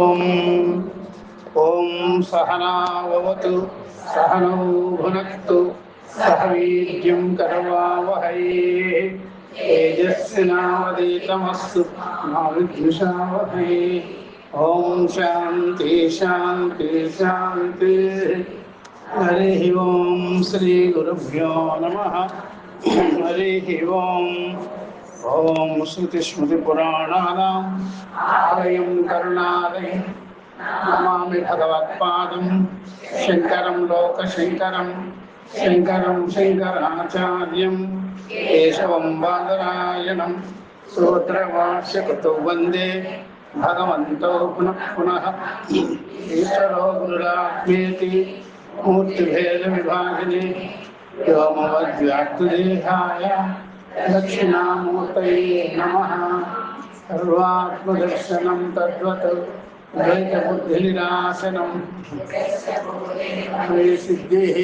ఓం సహనావతు సహనౌ భునక్తు సహ వీర్యం కరవావహై తేజస్వినావదీతమస్తు మా విద్విషావహై. ఓం శాంతి శాంతి శాంతి. హరి ఓం శ్రీ గురుభ్యో నమః. హరి ఓం. ఓం శృతిస్మృతిపురాణానాం ఆలయం కరుణాలయం నమామి భగవత్పాదం శంకరం లోకశంకరం శంకరం శంకరాచార్యం కేశవం బాదరాయణం సూత్రభాష్యకృతౌ వందే భగవంతో పునః పునః. ఈశ్వరో గురురాత్మేతి మూర్తిభేద విభాగిని వ్యోమవద్వ్యాప్తదేహాయ దక్షిణామూర్తయే నమః. సర్వాత్మదర్శనం తద్వత్ ద్వైతబుద్ధినిరాసనం సిద్ధిః.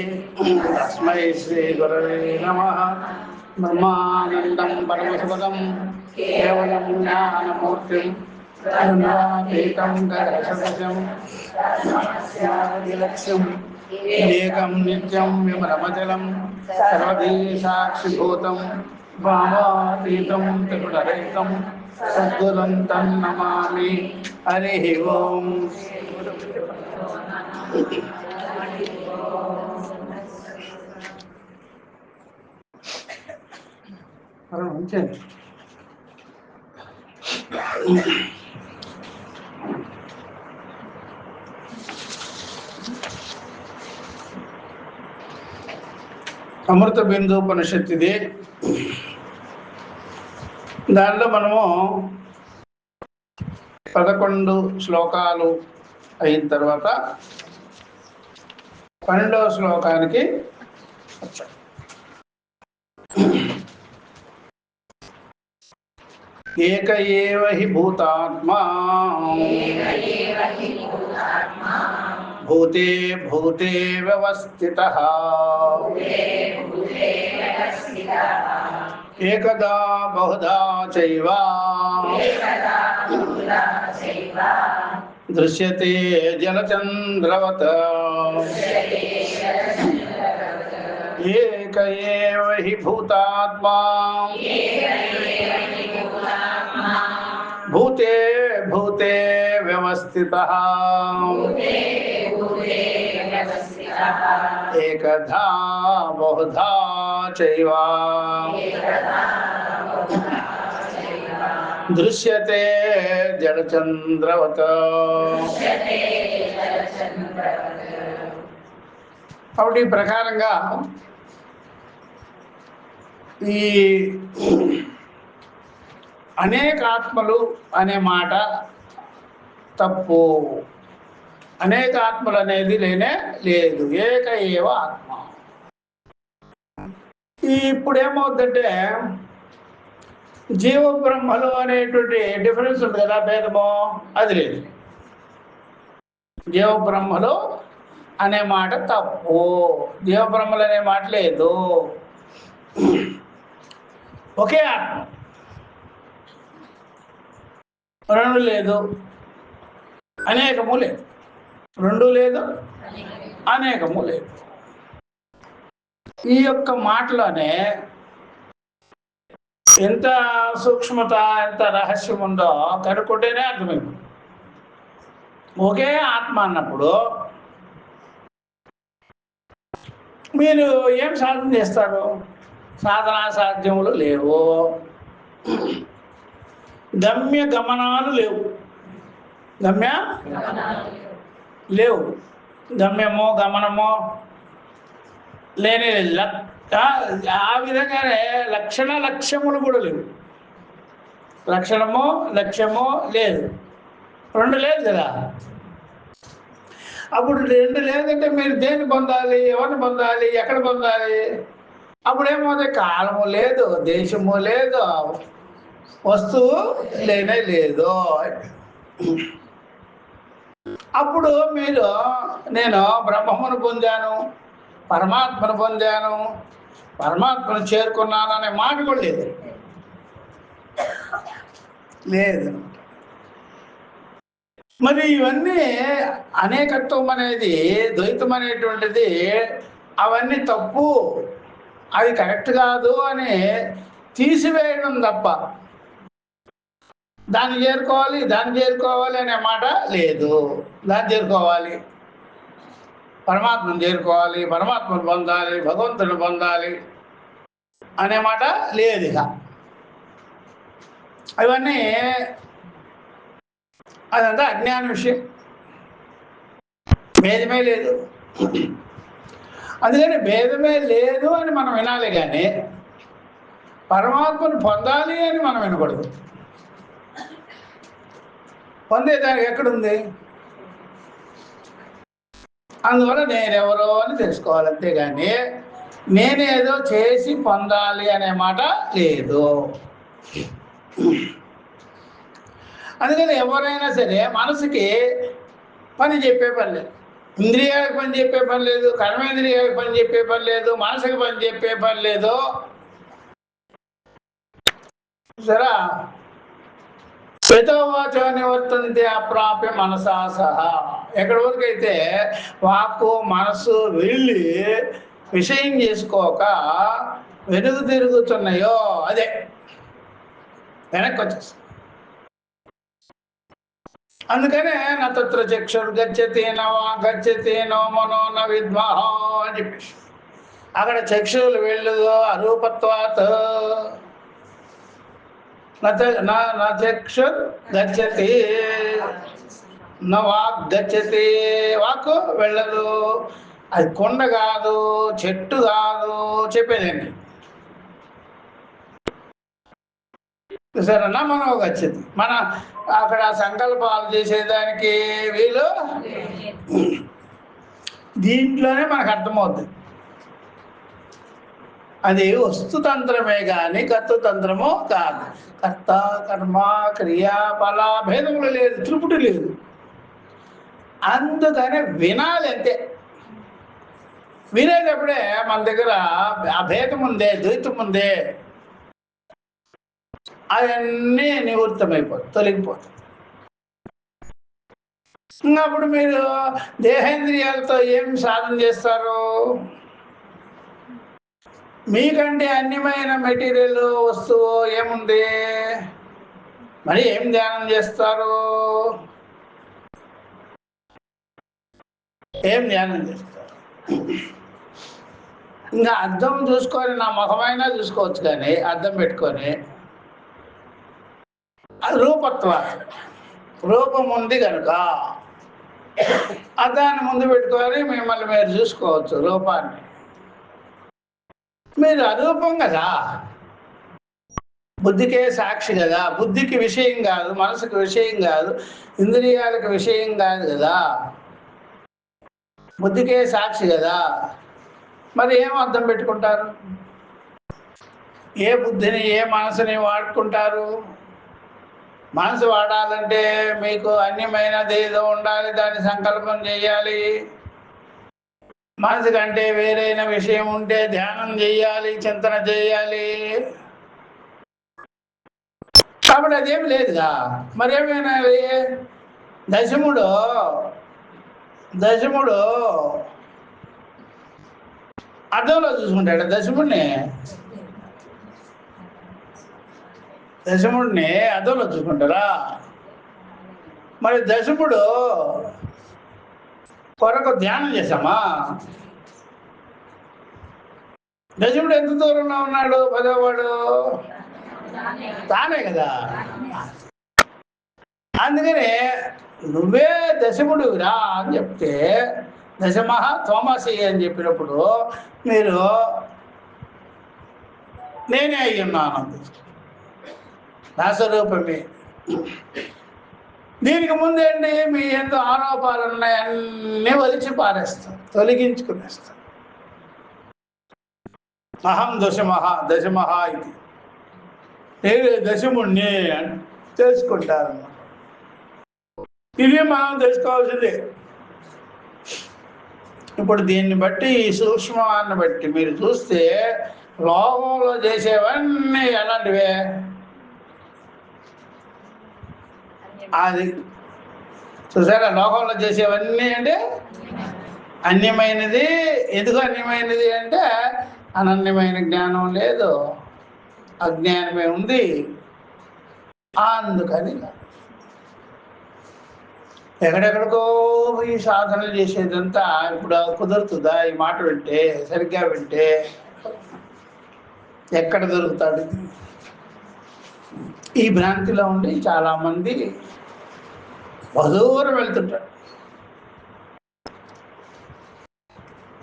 తస్మై శ్రీ గురవే నమః. బ్రహ్మానందం పరమసుపదం కేవలం జ్ఞానమూర్తిం కరుణాతీతం కరసదశం విలక్ష్యం ఏకం నిత్యం విమలమచలం సర్వధీ సాక్షిభూతం భావాతీతం త్రిపురరహితం సద్గురుం తన్నమామి. హరి ఓం. అమృత బిందూపనిషత్తు ఇది. దానిలో మనము 11 శ్లోకాలు అయిన తర్వాత 12వ శ్లోకానికి వచ్చాం. ఏక ఏవ హి భూతాత్మా భూతే భూతే వ్యవస్థితః ఏకదా బహుధా చైవ దృశ్యతే జలచంద్రవత్. ఏక ఏవ హి భూతాత్మా భూతే భూతే వ్యవస్థితః ఏకధా బహుధా చైవ దృశ్యతే జలచంద్రవత్. కాబట్టి ఈ ప్రకారంగా ఈ అనేక ఆత్మలు అనే మాట తప్పు. అనేక ఆత్మలు అనేది లేనే లేదు. ఏక ఏవ ఆత్మ. ఇప్పుడు ఏమవుతుందంటే జీవ బ్రహ్మలు అనేటువంటి డిఫరెన్స్ ఉంది కదా, భేదము, అది లేదు. జీవ బ్రహ్మలు అనే మాట తప్పు. జీవ బ్రహ్మలు అనే మాట లేదు. ఒకే ఆత్మ. రెండు లేదు, అనేకము లేదు. రెండు లేదు, అనేకము లేదు. ఈ యొక్క మాటలోనే ఎంత సూక్ష్మత, ఎంత రహస్యం ఉందో కనుక్కుంటేనే అర్థమైంది. ఒకే ఆత్మ అన్నప్పుడు మీరు ఏం సాధన చేస్తారు? సాధనా సాధ్యములు లేవు, గమ్య గమనాలు లేవు. గమ్య లేవు, గమ్యమో గమనమో లేని ఆ విధంగానే లక్ష్యములు కూడా లేవు. లక్షణమో లక్ష్యమో లేదు. రెండు లేదు కదా. అప్పుడు రెండు లేదంటే మీరు దేన్ని పొందాలి? ఎవరిని పొందాలి? ఎక్కడ పొందాలి? అప్పుడేమవుతుంది? కాలము లేదు, దేశము లేదు, వస్తువు లేనే లేదు. అప్పుడు మీరు నేను బ్రహ్మమును పొందాను, పరమాత్మను పొందాను, పరమాత్మను చేరుకున్నాను అనే మాట కూడా లేదు. లేదు. మరి ఇవన్నీ అనేకత్వం అనేది, ద్వైతం అనేటువంటిది అవన్నీ తప్పు, అది కరెక్ట్ కాదు అని తీసివేయడం తప్ప దాన్ని చేరుకోవాలి అనే మాట లేదు. దాన్ని చేరుకోవాలి, పరమాత్మను చేరుకోవాలి, పరమాత్మను పొందాలి, భగవంతుని పొందాలి అనే మాట లేదు. ఇక అవన్నీ అదంతా అజ్ఞాన విషయం, భేదమే లేదు. అందుకని భేదమే లేదు అని మనం వినాలి, కానీ పరమాత్మను పొందాలి అని మనం వినకూడదు. పొందేదానికి ఎక్కడుంది? అందువల్ల నేనెవరో అని తెలుసుకోవాలి, అంతేగాని నేనేదో చేసి పొందాలి అనే మాట లేదు. అందుకని ఎవరైనా సరే మనసుకి పని చెప్పే పని లేదు, ఇంద్రియాలకు పని చెప్పే పని లేదు, కర్మేంద్రియాలకు పని చెప్పే పని లేదు, మనసుకి పని చెప్పే పని లేదు. సరే, యతోవాచో నివర్తంతే అప్రాప్య మనసా సహా. ఎక్కడి వరకు అయితే వాక్కు మనసు వెళ్ళి విషయం చేసుకోక వెనుక తిరుగుతున్నాయో అదే వెనక్కి వచ్చేస్తుంది. అందుకనే నా తత్ర చక్షుర్ గచ్చతి నవా గచ్చతి నో మనో న విద్మహ అని చెప్పేసి అక్కడ చక్షువులు వెళ్ళదు అరూపత్వాత్. నా చక్షుర్ గచ్చతి నా వాక్ గచ్చతి, వాక్ వెళ్ళదు, అది కొండ కాదు, చెట్టు కాదు చెప్పేదండి. సరేనా? మనం గచ్చతి, మన అక్కడ సంకల్పాలు చేసేదానికి వీలు దీంట్లోనే మనకు అర్థమవుతుంది. అది వస్తుతంత్రమే కానీ కర్తృతంత్రము కాదు. కర్త కర్మ క్రియ ఫల భేదములు లేదు, త్రిపుటి లేదు. అందుకని వినాలి అంతే. వినేటప్పుడే మన దగ్గర అభేదం ఉందే, ద్వైతం ఉందే, అవన్నీ నివృత్తమైపోతుంది, తొలగిపోతుంది. అప్పుడు మీరు దేహేంద్రియాలతో ఏం సాధన చేస్తారు? మీకంటే అన్యమైన మెటీరియల్ వస్తువు ఏముంది, మరి ఏం ధ్యానం చేస్తారు? ఏం ధ్యానం చేస్తారు? ఇంకా అద్దం చూసుకొని నా ముఖమైనా చూసుకోవచ్చు, కానీ అద్దం పెట్టుకొని రూపత్వ రూపం ఉంది కనుక అద్దాన్ని ముందు పెట్టుకొని మిమ్మల్ని మీరు చూసుకోవచ్చు. రూపాన్ని మీరు అరూపం కదా, బుద్ధికే సాక్షి కదా, బుద్ధికి విషయం కాదు, మనసుకు విషయం కాదు, ఇంద్రియాలకు విషయం కాదు కదా, బుద్ధికే సాక్షి కదా. మరి ఏం అర్థం పెట్టుకుంటారు? ఏ బుద్ధిని ఏ మనసుని వాడుకుంటారు? మనసు వాడాలంటే మీకు అన్యమైనది ఏదో ఉండాలి, దాన్ని సంకల్పం చేయాలి. మనసు కంటే వేరైన విషయం ఉంటే ధ్యానం చేయాలి, చింతన చేయాలి. కాబట్టి అదేం లేదుగా. మరేమైనా దశముడు అర్థంలో చూసుకుంటాడు. దశముడిని అర్థంలో చూసుకుంటారా? మరి దశముడు కొరకు ధ్యానం చేశామా? దశముడు ఎంత దూరంలో ఉన్నాడు? పదవాడు తానే కదా. అందుకని నువ్వే దశముడురా అని చెప్తే, దశమహ త్వమసి అని చెప్పినప్పుడు మీరు నేనే అయ్యి ఉన్నాను, నా స్వరూపమే. దీనికి ముందేంటి, మీ ఎంతో ఆరోపాలు ఉన్నాయి, అన్నీ వలిచి పారేస్తాం, తొలగించుకునేస్తాం. అహం దశమహ ఇది, నేనే దశముణ్ణి అని తెలుసుకుంటారన్నమాట. ఇది మనం తెలుసుకోవాల్సిందే. ఇప్పుడు దీన్ని బట్టి, ఈ సూక్ష్మాన్ని బట్టి మీరు చూస్తే లోకంలో చేసేవన్నీ ఎలాంటివే? అది చూసారా లోకంలో చేసేవన్నీ అంటే అన్యమైనది. ఎందుకు అన్యమైనది అంటే అనన్యమైన జ్ఞానం లేదు, అజ్ఞానమే ఉంది. అందుకని ఎక్కడెక్కడికో ఈ సాధనలు చేసేదంతా ఇప్పుడు కుదురుతుందా? ఈ మాట వింటే, సరిగ్గా వింటే ఎక్కడ దొరుకుతాడు? ఈ భ్రాంతిలో ఉండి చాలామంది బహుదూరం వెళ్తుంటారు.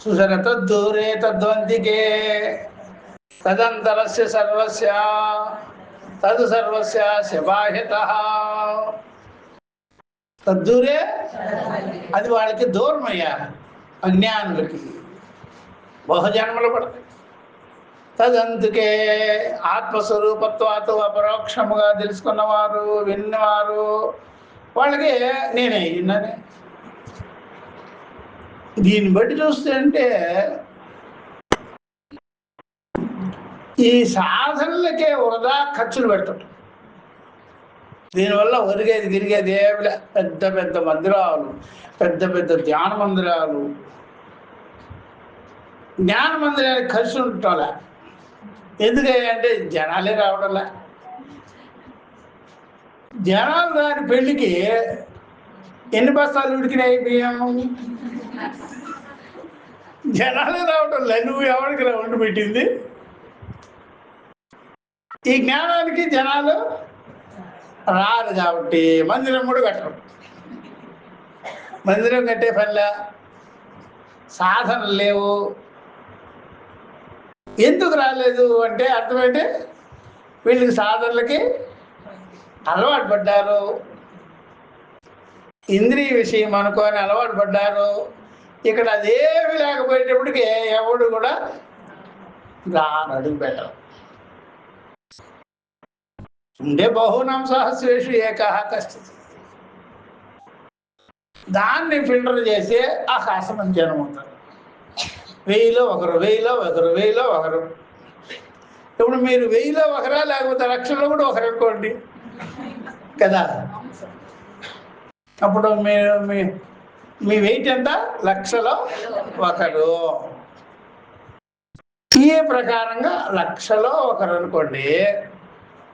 చూసారా, తద్దూరే తద్వంతికే తదంతరస్య సర్వస్య తదు సర్వస్య శబాహ్యతః. తద్దూరే అది వాళ్ళకి దూరం అయ్యా, అజ్ఞానులకి బహుజన్మలు పడతాయి. తదందుకే ఆత్మస్వరూపత్వాతో అపరోక్షముగా తెలుసుకున్నవారు, విన్నవారు వాళ్ళకి నేనే విన్నానే. దీన్ని బట్టి చూస్తే అంటే ఈ సాధనలకే వృధా ఖర్చులు పెడుతుంటాం. దీనివల్ల ఒరిగేది గిరిగేది ఏమిలే. పెద్ద పెద్ద మందిరాలు, పెద్ద పెద్ద ధ్యాన మందిరాలు, జ్ఞాన మందిరానికి ఖర్చు ఉంటాలే. ఎందుకంటే జనాలే రావడంలే. జనాలు రాని పెళ్ళికి ఎన్ని బస్తాలు ఉడికినాయి బియ్యం? జనాలే రావడంలే. నువ్వు ఎవరికి వండి పెట్టింది? ఈ జ్ఞానానికి జనాలు రారు కాబట్టి మందిరం కూడా కట్టరు. మందిరం కట్టే పనిలా, సాధనలు లేవు. ఎందుకు రాలేదు అంటే అర్థమైతే వీళ్ళకి సాధనలకి అలవాటు పడ్డారు, ఇంద్రియ విషయం అనుకొని అలవాటు పడ్డారు. ఇక్కడ అదేమి లేకపోయేటప్పటికి ఎవడు కూడా అడుగు పెట్టరు. ఉండే బహూనాం సహస్రేషు ఏకః కశ్చిత్. దాన్ని ఫిల్టర్ చేసి ఆకాశం జనం అవుతారు. 1000లో ఒకరు, 1000లో ఒకరు, 1000లో ఒకరు. ఇప్పుడు మీరు 1000లో ఒకరా, లేకపోతే లక్షల్లో కూడా ఒకరు అనుకోండి కదా. అప్పుడు మీరు మీ వెయిట్ ఎంత? లక్షలో ఒకరు. ఈ ప్రకారంగా లక్షలో ఒకరు అనుకోండి.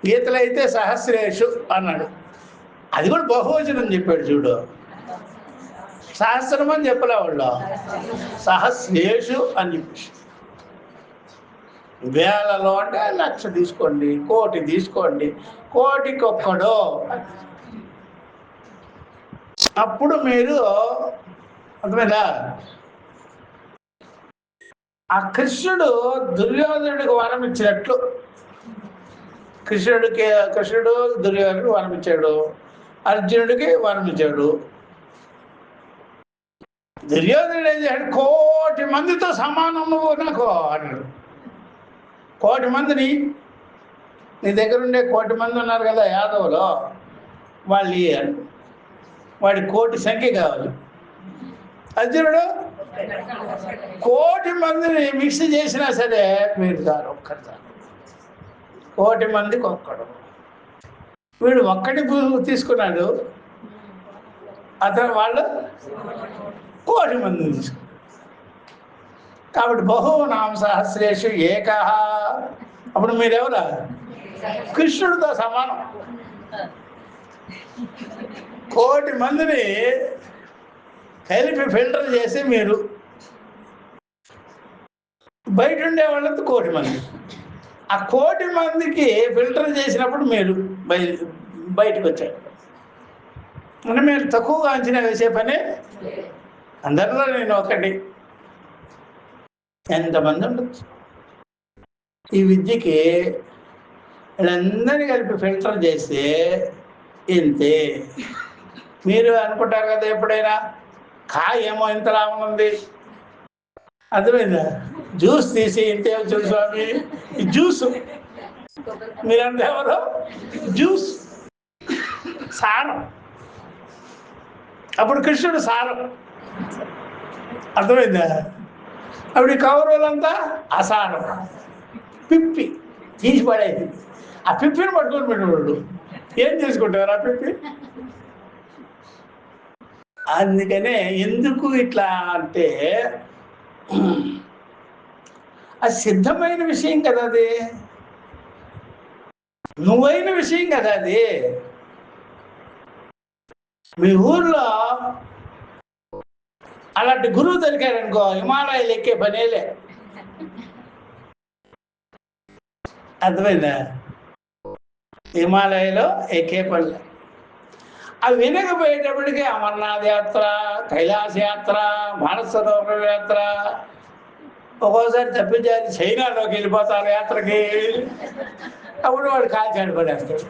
గీతలో అయితే సహస్రేషు అన్నాడు. అది కూడా బహువచనం చెప్పాడు చూడు. సహస్రం అని చెప్పలే వాళ్ళు, సహస్రేషు అని చెప్పేసి. వేలలో అంటే 1,00,000 తీసుకోండి, 1,00,000 తీసుకోండి, 1,00,000కి ఒక్కడు. అప్పుడు మీరు అర్థమైందా? ఆ కృష్ణుడు దుర్యోధనుడికి వరం ఇచ్చినట్లు, కృష్ణుడు దుర్యోధనుడికి వరం ఇచ్చాడు, అర్జునుడికి వరం ఇచ్చాడు. దుర్యోధనుడు ఏం చేశాడు? 1,00,000 మందితో సమానం నువ్వు నాకు అన్నాడు. 1,00,000 మందిని, నీ దగ్గర ఉండే 1,00,000 మంది ఉన్నారు కదా యాదవులో, వాళ్ళు ఇయ్యాలి. వాడి 1,00,000 సంఖ్య కావాలి. అర్జునుడు 1,00,000 మందిని మిక్స్ చేసినా సరే మీరు కాదు, ఒక్కరు కాదు. 1,00,000 మందికి ఒక్కడు. వీడు ఒక్కటి తీసుకున్నాడు, అతను వాళ్ళు 1,00,000 మందిని తీసుకున్నాడు. కాబట్టి బహూనాం సహస్రేషు ఏకః. అప్పుడు మీరెవరా? కృష్ణుడితో సమానం. 1,00,000 మందిని కలిపి ఫిల్టర్ చేసి మీరు బయట ఉండే వాళ్ళంతా 1,00,000 మంది. ఆ 1,00,000 మందికి ఫిల్టర్ చేసినప్పుడు మీరు బయటకు వచ్చారు. అంటే మీరు తక్కువగా అంచనా వేసే పని. అందరిలో నేను ఒకటి. ఎంతమంది ఉండొచ్చు ఈ విద్యకి? వీళ్ళందరినీ కలిపి ఫిల్టర్ చేస్తే ఇంతే. మీరు అనుకుంటారు కదా ఎప్పుడైనా, ఏమో ఇంత లాభం ఉంది, అర్థమైందా? జ్యూస్ తీసి ఇంతే వచ్చింది స్వామి, ఈ జ్యూస్ మీరంతా ఎవరు? జ్యూస్ సారం. అప్పుడు కృష్ణుడు సారం, అర్థమైందా? అప్పుడు ఈ కౌరవులంతా అసారం, పిప్పి తీసి పడేది. ఆ పిప్పిని పట్టుకొని పెట్టేవాడు. ఏం చేసుకుంటారు ఆ పిప్పి? అందుకనే ఎందుకు ఇట్లా అంటే అది సిద్ధమైన విషయం కదా, అది నువ్వైన విషయం కదా. అది మీ ఊర్లో అలాంటి గురువు దొరికారనుకో, హిమాలయాలు ఎక్కే పనేలే. అర్థమైందా? హిమాలయాలో ఎక్కే పనులే. అవి వినకపోయేటప్పటికీ అమర్నాథ్ యాత్ర, కైలాస యాత్ర, మానసరోవర యాత్ర, ఒక్కోసారి తప్పించాలి చైనాలోకి వెళ్ళిపోతారు యాత్రకి. అప్పుడు వాడు కాల్చాడు పడేస్తాడు.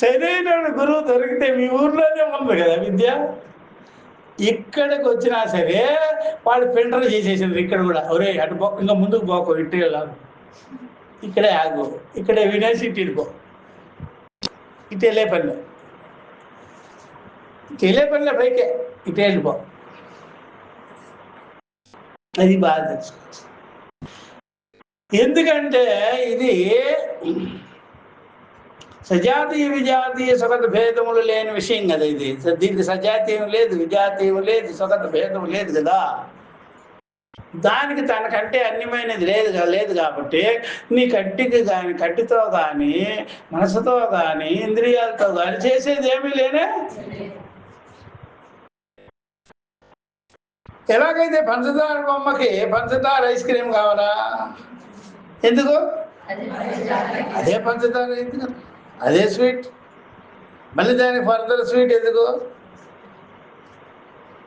సరైన గురువు దొరికితే మీ ఊర్లోనే ఉంది కదా విద్య. ఇక్కడికి వచ్చినా సరే వాడు ఫిల్టర్ చేసేసింది. ఇక్కడ కూడా ఒరే అటు పో, ఇంకా ముందుకు పోకు, ఇటు వెళ్ళాలి, ఇక్కడే ఆగు, ఇక్కడే వినేసి ఇటు వెళ్ళిపో, ఇటు వెళ్ళే పనిలే, ఇటు వెళ్ళే పనిలే, పైకే ఇటు వెళ్ళిపో. అది బాగా తెలుసుకోవచ్చు. ఎందుకంటే ఇది సజాతీయ విజాతీయ సగత భేదములు లేని విషయం కదా. ఇది దీనికి సజాతీయం లేదు, విజాతీయం లేదు, సగత భేదం లేదు కదా. దానికి తనకంటే అన్యమైనది లేదు కాబట్టి నీ కంటికి కానీ, కంటితో కానీ, మనసుతో కానీ, ఇంద్రియాలతో కానీ చేసేది ఏమీ లేనే. ఎలాగైతే పంచదార బొమ్మకి పంచదార ఐస్ క్రీమ్ కావాలా? ఎందుకు? అదే పంచదార, ఎందుకు అదే స్వీట్, మళ్ళీ దానికి ఫర్దర్ స్వీట్ ఎందుకు?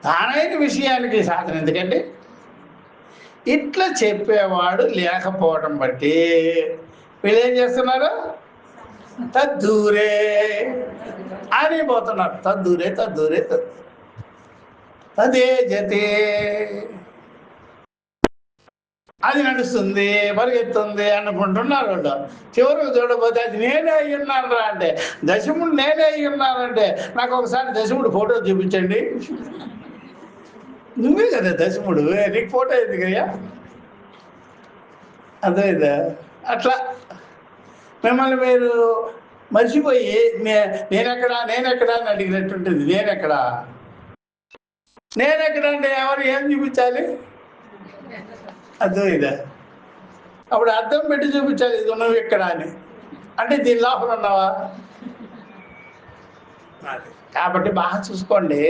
తానైన విషయానికి సాధన ఎందుకంటే ఇట్లా చెప్పేవాడు లేకపోవడం బట్టి వీళ్ళు ఏం చేస్తున్నారు? తద్దూరే అని పోతున్నారు. తద్దూరే తద్దూరే తదే జతే, అది నడుస్తుంది, పరిగెత్తుంది అనుకుంటున్నారు వాళ్ళు. చివరికి చూడబోతే అది నేనే అయ్యి ఉన్నాను రా అంటే, దశముడు నేనే అయ్యి ఉన్నానంటే నాకు ఒకసారి దశముడు ఫోటో చూపించండి. నువ్వే కదా దశముడు, నీకు ఫోటో ఎందుకయ్యా? అర్థమైందా? అట్లా మిమ్మల్ని మీరు మర్చిపోయి నేనెక్కడా అని అడిగినట్టుంటుంది. నేనెక్కడా అంటే ఎవరు ఏం చూపించాలి? అర్థమైందా? అప్పుడు అర్థం పెట్టి చూపించాలి, ఇది నువ్వు ఎక్కడ అని. అంటే దీని లోపల ఉన్నావా? కాబట్టి బాగా చూసుకోండి.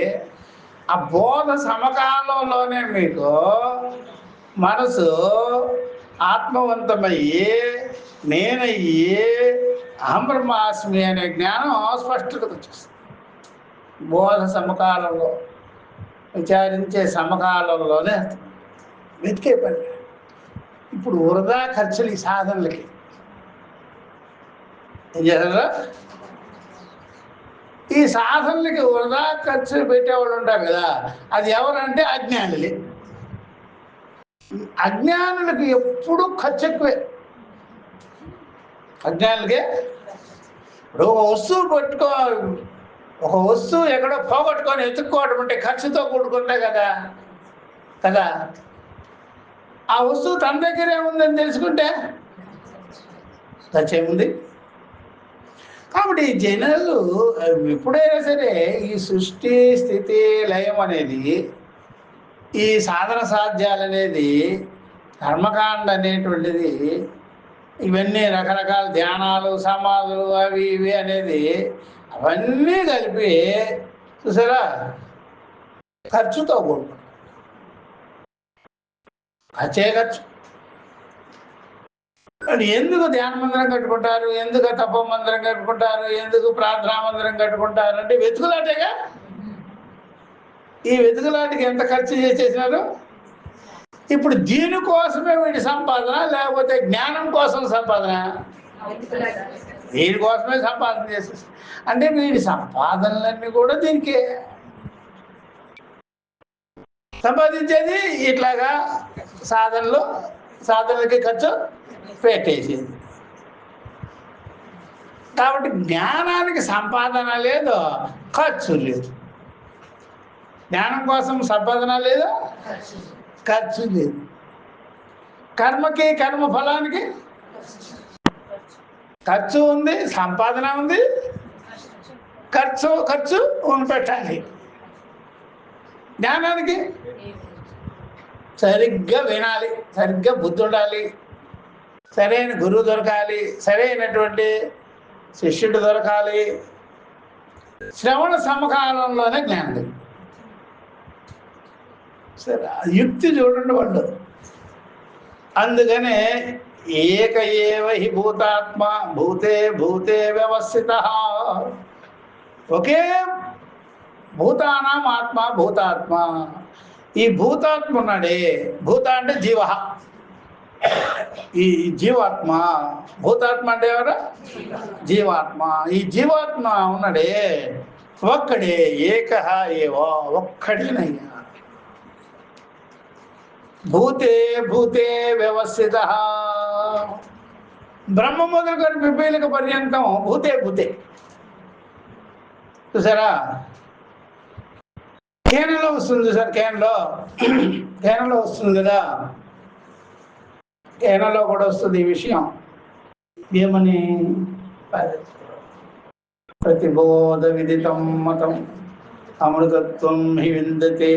ఆ బోధ సమకాలంలోనే మీకు మనసు ఆత్మవంతమయ్యి నేనయ్యి అహం బ్రహ్మాస్మి అనే జ్ఞానం స్పష్టత వచ్చేస్తుంది. బోధ సమకాలంలో, విచారించే సమకాలంలోనే వెతికే పని. ఇప్పుడు వృధా ఖర్చులు ఈ సాధనలకి ఏం చేస్తారా? ఈ సాధనలకి వృధా ఖర్చు పెట్టేవాళ్ళు ఉంటారు కదా, అది ఎవరంటే అజ్ఞానులే. అజ్ఞానులకు ఎప్పుడూ ఖర్చు ఎక్కువే. అజ్ఞానులకే ఇప్పుడు ఒక వస్తువు ఎక్కడో పోగొట్టుకొని ఎత్తుక్కోవడం అంటే ఖర్చుతో కూడుకుంటే కదా. ఆ వస్తువు తన దగ్గరే ఉందని తెలుసుకుంటే ఖర్చు ఏముంది? కాబట్టి జనాలు ఎప్పుడైనా సరే ఈ సృష్టి స్థితి లయం అనేది, ఈ సాధన సాధ్యాలనేది, కర్మకాండ అనేటువంటిది, ఇవన్నీ రకరకాల ధ్యానాలు, సమాధులు, అవి ఇవి అనేది అవన్నీ కలిపి చూసారా ఖర్చుతో కూడుకుంటారు. ఖర్చు. ఎందుకు ధ్యాన మందిరం కట్టుకుంటారు, ఎందుకు తపో మందిరం కట్టుకుంటారు, ఎందుకు ప్రార్థనా మందిరం కట్టుకుంటారు అంటే వెతుకులాటేగా. ఈ వెతుకులాటికి ఎంత ఖర్చు చేసేసినారు? ఇప్పుడు దీనికోసమే వీడి సంపాదన, లేకపోతే జ్ఞానం కోసం సంపాదన? వీడి కోసమే సంపాదన చేసేసి, అంటే వీడి సంపాదనలన్నీ కూడా దీనికే సంపాదించేది. ఇట్లాగా సాధనలకి ఖర్చు పెట్టేసేది. కాబట్టి జ్ఞానానికి సంపాదన లేదు, ఖర్చు లేదు. జ్ఞానం కోసం సంపాదన లేదు, ఖర్చు లేదు. కర్మకి, కర్మ ఫలానికి ఖర్చు ఉంది, సంపాదన ఉంది, ఖర్చు పెట్టాలి. జ్ఞానానికి సరిగ్గా వినాలి, సరిగ్గా బుద్ధి ఉండాలి, సరైన గురువు దొరకాలి, సరైనటువంటి శిష్యుడు దొరకాలి. శ్రవణ సమకాలంలోనే జ్ఞానం. సరే, యుక్తి చూడండి వాళ్ళు. అందుకనే ఏక ఏవ హి భూతాత్మ భూతే భూతే వ్యవస్థిత. ఒకే భూతానాం ఆత్మ భూతాత్మ. ఈ భూతాత్మ ఉన్నాడే, భూత అంటే జీవ, ఈ జీవాత్మ. భూతాత్మ అంటే ఎవరు? జీవాత్మ. ఈ జీవాత్మ ఉన్నాడే ఒక్కడే, ఏక ఏవో, ఒక్కడేనయ్యా. భూతే భూతే వ్యవస్థిత. బ్రహ్మ మొదలుకొని పిపీలిక పర్యంతం భూతే భూతే. చూసారా? కేనలో వస్తుంది సార్, కేనలో వస్తుంది కదా, కేనలో కూడా వస్తుంది ఈ విషయం. ఏమని? ప్రతిబోధ విదితం మతం అమృతత్వం హి విందతే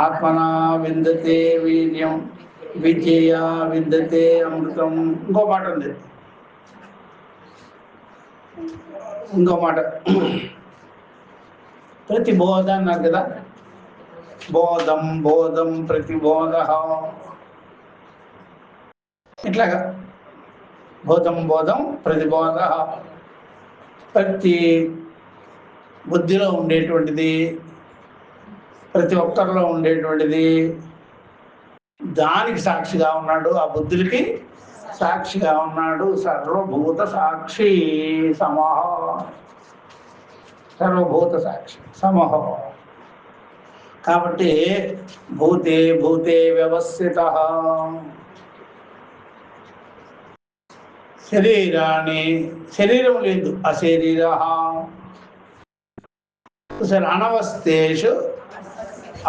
ఆత్మనా విందతే వీర్యం విజయ విందతే అమృతం. ఇంకో మాట ఉంది, ఇంకో మాట. ప్రతిబోధ అన్నారు కదా, బోధం బోధం ప్రతిబోధ, ఇట్లాగా బోధం బోధం ప్రతిబోధ. ప్రతి బుద్ధిలో ఉండేటువంటిది, ప్రతి ఒక్కరిలో ఉండేటువంటిది, దానికి సాక్షిగా ఉన్నాడు, ఆ బుద్ధులకి సాక్షిగా ఉన్నాడు. సర్వభూత సాక్షి సమహ, సర్వభూత సాక్షి సమహ. కాబట్టి భూతే భూతే వ్యవస్థిత. శరీరాన్ని, శరీరం లేదు, అశరీర. సరే, అనవస్థేషు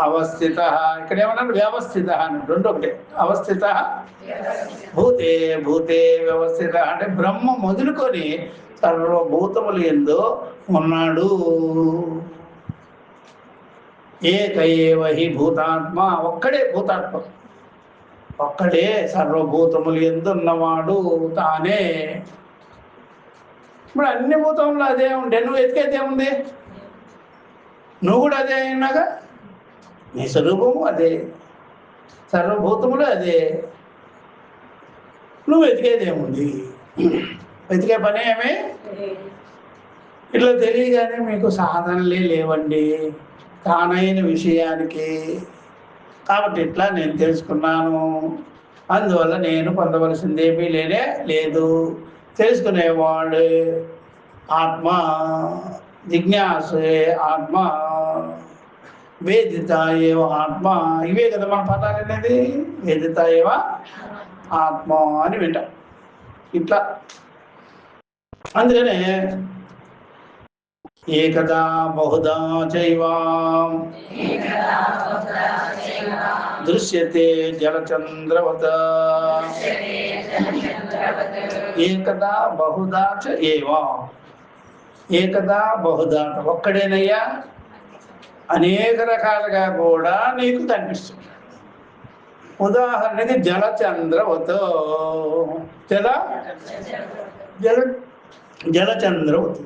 అవస్థిత. ఇక్కడ ఏమన్నాడు? వ్యవస్థిత అని, రెండు ఒకటే. అవస్థిత భూతే భూతే వ్యవస్థిత అంటే బ్రహ్మ మొదలుకొని సర్వభూతములు యందు ఉన్నాడు. ఏక ఏవ హి భూతాత్మ, ఒక్కడే భూతాత్మ, ఒక్కడే సర్వభూతములు యందు ఉన్నవాడు తానే. ఇప్పుడు అన్ని భూతములు అదే ఉంటే నువ్వు ఎతికేది ఏముంది? నువ్వు కూడా అదే అయినాగా, నీ స్వరూపము అదే, సర్వభూతములు అదే. నువ్వు వెతికేదేముంది? వెతికే పని ఏమి? ఇట్లా తెలియగానే మీకు సాధనలే లేవండి తానైన విషయానికి. కాబట్టి ఇట్లా నేను తెలుసుకున్నాను, అందువల్ల నేను పొందవలసిందేమీ లేదు. తెలుసుకునేవాడు ఆత్మ, జిజ్ఞాసే ఆత్మ, వేదిత ఏవ ఆత్మ. ఇవే కదా మన పదాలు అనేది, వేదిత ఏవ ఆత్మ అని వింటాం ఇట్లా. అందుకనే ఏకదా బహుదా చైవా దృశ్యతే జలచంద్రవత. ఏకదా బహుదా చ ఏవా, ఏకదా బహుదా, ఒక్కడేనయ్యా, అనేక రకాలుగా కూడా నీకు కనిపిస్తుంది. ఉదాహరణకి జలచంద్రవత, జలచంద్రవత.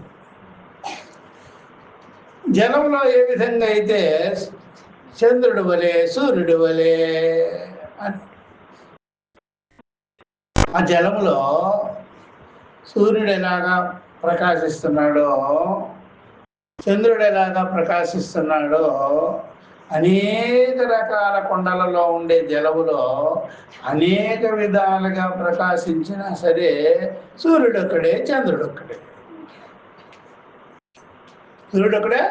జలంలో ఏ విధంగా అయితే చంద్రుడి వలె సూర్యుడి వలె, ఆ జలంలో సూర్యుడు ఎలాగా ప్రకాశిస్తున్నాడో, చంద్రుడు ఎలాగా ప్రకాశిస్తున్నాడో, అనేక రకాల కొండలలో ఉండే జలములో అనేక విధాలుగా ప్రకాశించినా సరే సూర్యుడు ఒక్కడే, చంద్రుడు ఒక్కడే. సూర్యుడు ఒక్కడే.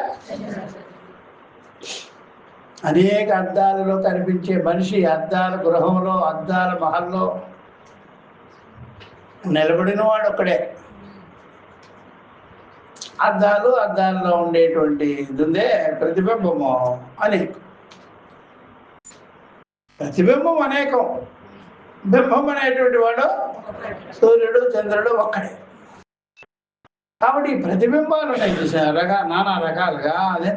అనేక అద్దాలలో కనిపించే మనిషి అద్దాల గృహంలో, అద్దాల మహల్లో నిలబడిన వాడు ఒక్కడే. అద్దాలలో ఉండేటువంటి ఇదే ప్రతిబింబము అనేకం. ప్రతిబింబం అనేకం, బింబం అనేటువంటి వాడు సూర్యుడు చంద్రుడు ఒక్కడే. కాబట్టి ఈ ప్రతిబింబాలు ఉన్నాయి చూసారు నానా రకాలుగా అదే.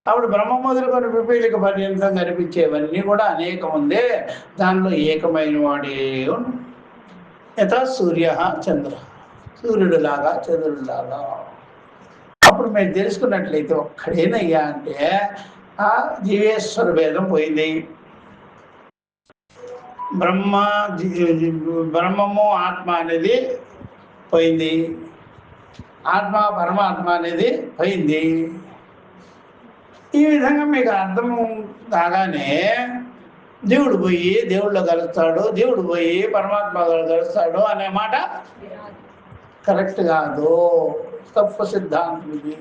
కాబట్టి బ్రహ్మ మొదలుకొని పిపీలిక పర్యంతం కనిపించేవన్నీ కూడా అనేకం ఉందే, దానిలో ఏకమైన వాడే యథా సూర్య చంద్ర, సూర్యుడిలాగా చంద్రుడిలాగా. అప్పుడు మేము తెలుసుకున్నట్లయితే ఒక్కడేనయ్యా అంటే ఆ జీవేశ్వర భేదం పోయింది. బ్రహ్మము ఆత్మ అనేది పోయింది, ఆత్మ పరమాత్మ అనేది పోయింది. ఈ విధంగా మీకు అర్థం కాగానే దేవుడు పోయి దేవుళ్ళో కలుస్తాడు, దేవుడు పోయి పరమాత్మలో కలుస్తాడు అనే మాట కరెక్ట్ కాదు, తప్పు సిద్ధాంతం ఇది.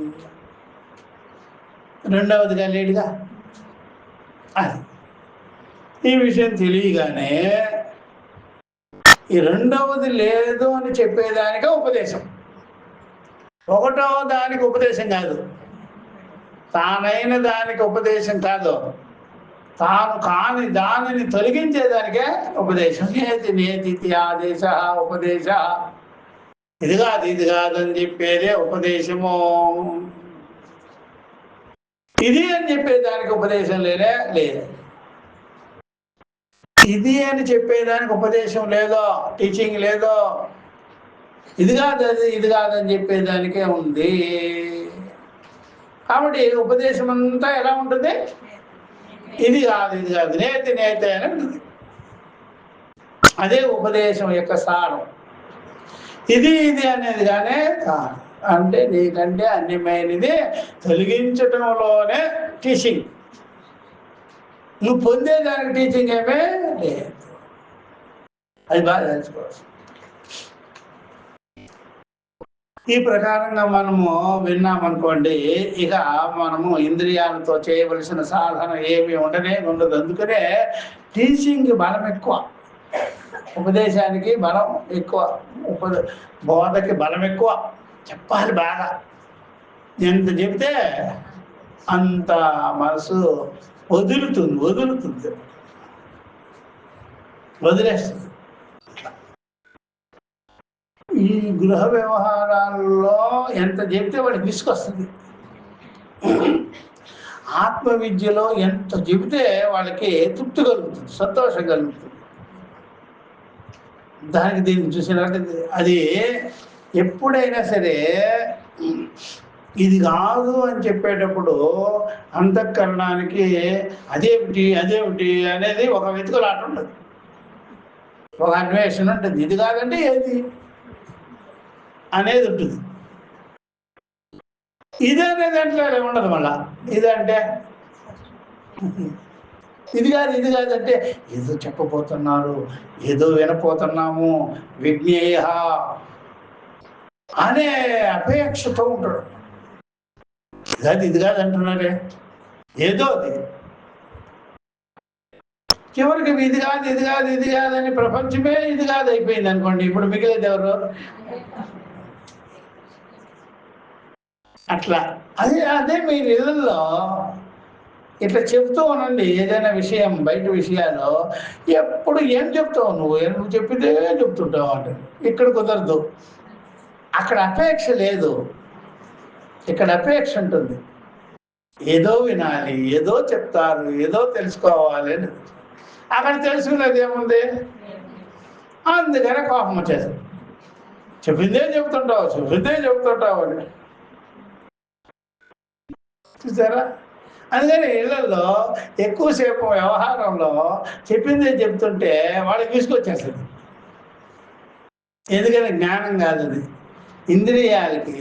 రెండవదిగా లేడుగా అది. ఈ విషయం తెలియగానే ఈ రెండవది లేదు అని చెప్పేదానికే ఉపదేశం, ఒకటో దానికి ఉపదేశం కాదు, తానైన దానికి ఉపదేశం కాదు, తాను కాని దానిని తొలగించేదానికే ఉపదేశం. నేతి నేతి ఆదేశ ఉపదేశ, ఇది కాదు ఇది కాదని చెప్పేదే ఉపదేశము. ఇది అని చెప్పేదానికి ఉపదేశం లేదు, ఇది అని చెప్పేదానికి ఉపదేశం లేదో, టీచింగ్ లేదో, ఇది కాదు అది ఇది కాదని చెప్పేదానికే ఉంది. కాబట్టి ఉపదేశం అంతా ఎలా ఉంటుంది, ఇది కాదు ఇది కాదు, నేతి నేతి అని ఉంటుంది. అదే ఉపదేశం యొక్క సారం. ఇది ఇది అనేది కానీ కాదు, అంటే నీకంటే అన్యమైనది తొలగించటంలోనే టీచింగ్, నువ్వు పొందేదానికి టీచింగ్ ఏమే లేదు. అది బాగా తెలుసుకోవచ్చు. ఈ ప్రకారంగా మనము విన్నామనుకోండి, ఇక మనము ఇంద్రియాలతో చేయవలసిన సాధన ఏమి ఉండదు. అందుకనే టీచింగ్ బలం ఎక్కువ, ఉపదేశానికి బలం ఎక్కువ, బోధకి బలం ఎక్కువ. చెప్పాలి బాగా, ఎంత చెబితే అంత మనసు వదులుతుంది, వదిలేస్తుంది. ఈ గృహ వ్యవహారాల్లో ఎంత చెబితే వాడికి విసుకొస్తుంది. ఆత్మ విద్యలో ఎంత చెబితే వాళ్ళకి తృప్తి కలుగుతుంది, సంతోషం కలుగుతుంది. దానికి దీనికి చూసినట్టు అది ఎప్పుడైనా సరే ఇది కాదు అని చెప్పేటప్పుడు అంతఃకరణానికి అదేమిటి అనేది ఒక వెతుకులాట ఉంటుంది, ఒక అన్వేషణ ఉంటుంది. ఇది కాదంటే ఏది అనేది ఉంటుంది. ఇది అనేది అంటే ఉండదు. మళ్ళా ఇదంటే ఇది కాదంటే ఏదో చెప్పబోతున్నారు, ఏదో వినపోతున్నాము, విజ్ఞేయ అనే అపేక్షతో ఉంటాడు. ఇది కాదంటున్నారే, ఏదో అది. చివరికి ఇది కాదని ప్రపంచమే ఇది కాదు అయిపోయింది అనుకోండి, ఇప్పుడు మిగిలేదు ఎవరు? అట్లా అదే మీ ఇళ్ళల్లో ఇట్లా చెప్తూ ఉండండి. ఏదైనా విషయం, బయట విషయాలు ఎప్పుడు ఏం చెప్తావు నువ్వు చెప్పితే చెప్తుంటావు అంటే. ఇక్కడ కుదరదు, అక్కడ అపేక్ష లేదు, ఇక్కడ అపేక్ష ఉంటుంది. ఏదో వినాలి, ఏదో చెప్తారు, ఏదో తెలుసుకోవాలి అని. అక్కడ తెలుసుకునేది ఏముంది? అందుకనే కోపం వచ్చేది. చెప్పిందే చెప్తుంటావు అని చూసారా? అందుకని ఇళ్లలో ఎక్కువసేపు వ్యవహారంలో చెప్పిందే చెప్తుంటే వాళ్ళకి తీసుకొచ్చేస్తుంది. ఎందుకని జ్ఞానం కాదు అది. ఇంద్రియాలకి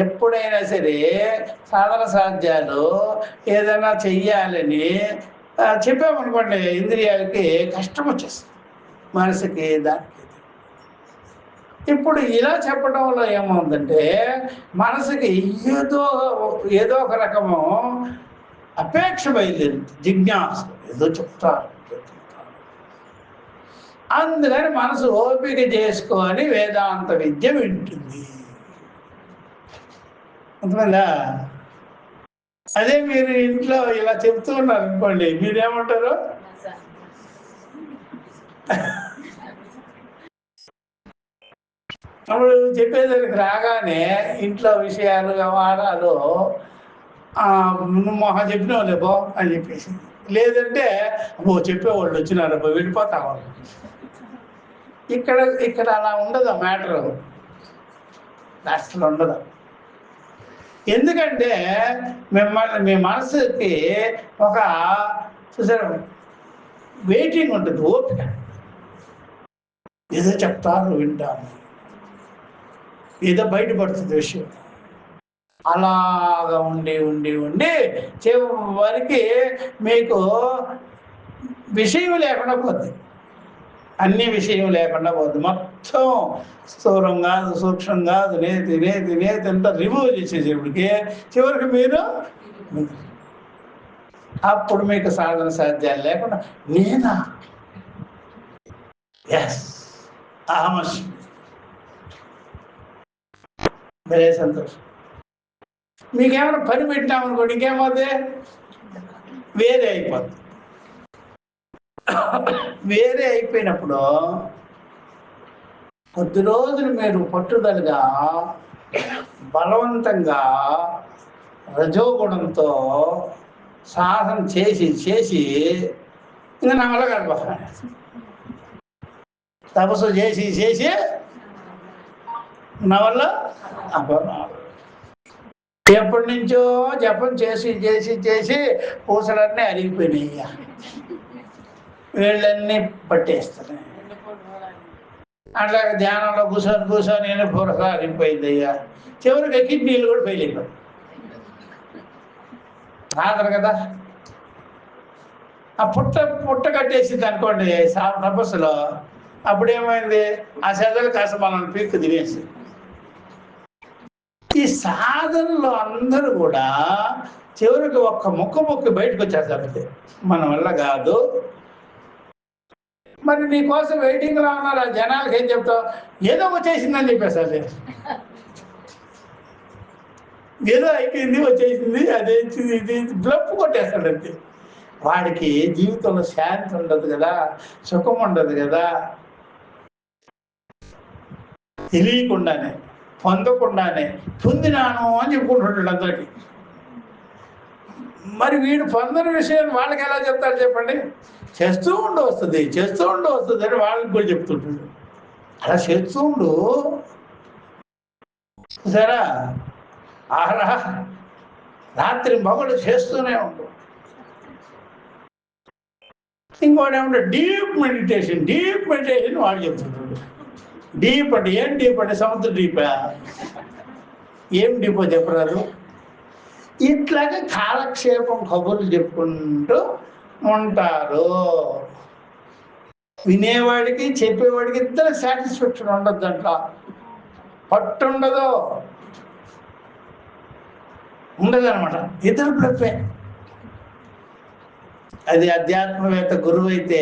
ఎప్పుడైనా సరే సాధన సాధ్యాలు ఏదైనా చెయ్యాలని చెప్పామనుకోండి, ఇంద్రియాలకి కష్టం వచ్చేస్తుంది, మనసుకి దానికి. ఇప్పుడు ఇలా చెప్పడం వల్ల ఏమవుతుందంటే మనసుకి ఏదో ఒక రకము అపేక్ష బయలుదేరింది, జిజ్ఞాస, ఏదో చెప్తారు. అందుకని మనసు ఓపిక చేసుకొని వేదాంత విద్య వింటుంది. అంతేనా? అదే మీరు ఇంట్లో ఇలా చెప్తూ ఉన్నారు అనుకోండి, మీరేమంటారు? అప్పుడు చెప్పేదానికి రాగానే ఇంట్లో విషయాలు వ్యవహారాలు నువ్వు మొహం చెప్పినావు లేబో అని చెప్పేసి, లేదంటే చెప్పేవాళ్ళు వచ్చినారు వెళ్ళిపోతా వాళ్ళు. ఇక్కడ ఇక్కడ అలా ఉండదు మ్యాటరు, అసలు ఉండదు. ఎందుకంటే మిమ్మల్ని మీ మనసుకి ఒక చూసారు వెయిటింగ్ ఉంటుంది, ఓపిక. ఏదో చెప్తారు వింటాము, ఏదో బయటపడుతుంది విషయం. అలాగా ఉండి ఉండి ఉండి చివరికి మీకు విషయం లేకుండా పోద్ది, అన్ని విషయం లేకుండా పోద్ది. మొత్తం స్థూలం కాదు, సూక్ష్మం కాదు, నేతి నేతి నేతి అంతా రిమూవ్ చేసేసేపటికి చివరికి మీరు అప్పుడు మీకు సాధన సాధ్యాలు లేకుండా నేనా ఎస్ అహమస్మి. భలే సంతోషం. మీకేమైనా పని పెట్టినామనుకోండి ఇంకేమవుతుంది, వేరే అయిపోతుంది. వేరే అయిపోయినప్పుడు కొద్ది రోజులు మీరు పట్టుదలగా బలవంతంగా రజోగుణంతో సాధన చేసి చేసి ఇంకా నా వల్ల కాదు, తపస్సు చేసి చేసి నా వల్ల ఎప్పటి నుంచో జపం చేసి చేసి చేసి పూసలన్నీ అరిగిపోయినాయ్యా, వీళ్ళన్నీ పట్టేస్తున్నాయి. అట్లాగే ధ్యానంలో కూర్చొని కూర్చొని నేను పూరస అరిగిపోయింది అయ్యా, చివరికి కిడ్నీలు కూడా ఫెయిల్ అయిపోయి రాదరు కదా. ఆ పుట్ట కట్టేసింది అనుకోండి తపస్సులో, అప్పుడేమైంది ఆ సెదలు కాస్త మనం పీక్కు తినేసి. ఈ సాధనలో అందరూ కూడా చివరికి ఒక్క మొక్కు బయటకు వచ్చేస్తారు, మన వల్ల కాదు. మరి నీకోసం వెయిటింగ్లో ఉన్నారు ఆ జనాలకి ఏం చెప్తావు, ఏదో వచ్చేసిందని చెప్పేసారి, ఏదో అయిపోయింది వచ్చేసింది అదే ఇది బ్లప్ కొట్టేస్తాడంతే. వాడికి జీవితంలో శాంతి ఉండదు కదా, సుఖం ఉండదు కదా, తెలియకుండానే పొందకుండానే పొందినాను అని చెప్పుకుంటుంటాడు అందరికి. మరి వీడు పొందని విషయం వాళ్ళకి ఎలా చెప్తాడు చెప్పండి, చేస్తూ ఉండి వస్తుంది చేస్తూ ఉండి వస్తుంది అని వాళ్ళకి కూడా చెప్తుంటాడు. అలా చేస్తూ ఉండు సరా, ఆహ్రా రాత్రి మగడు చేస్తూనే ఉండు. ఇంకోటి ఏమంటే డీప్ మెడిటేషన్ వాడు చెప్తుంటాడు. డీప్ అంటే ఏం డీప్ అంటే సముద్ర డీపా, ఏం డీపో చెప్పరాదు. ఇట్లాగే కాలక్షేపం కబుర్లు చెప్పుకుంటూ ఉంటారు. వినేవాడికి చెప్పేవాడికి ఇద్దరు సాటిస్ఫాక్షన్ ఉండదు, దాంట్లో పట్టు ఉండదన్నమాట, ఇద్దరు ప్లప్పే. అది అధ్యాత్మవేత్త గురువు అయితే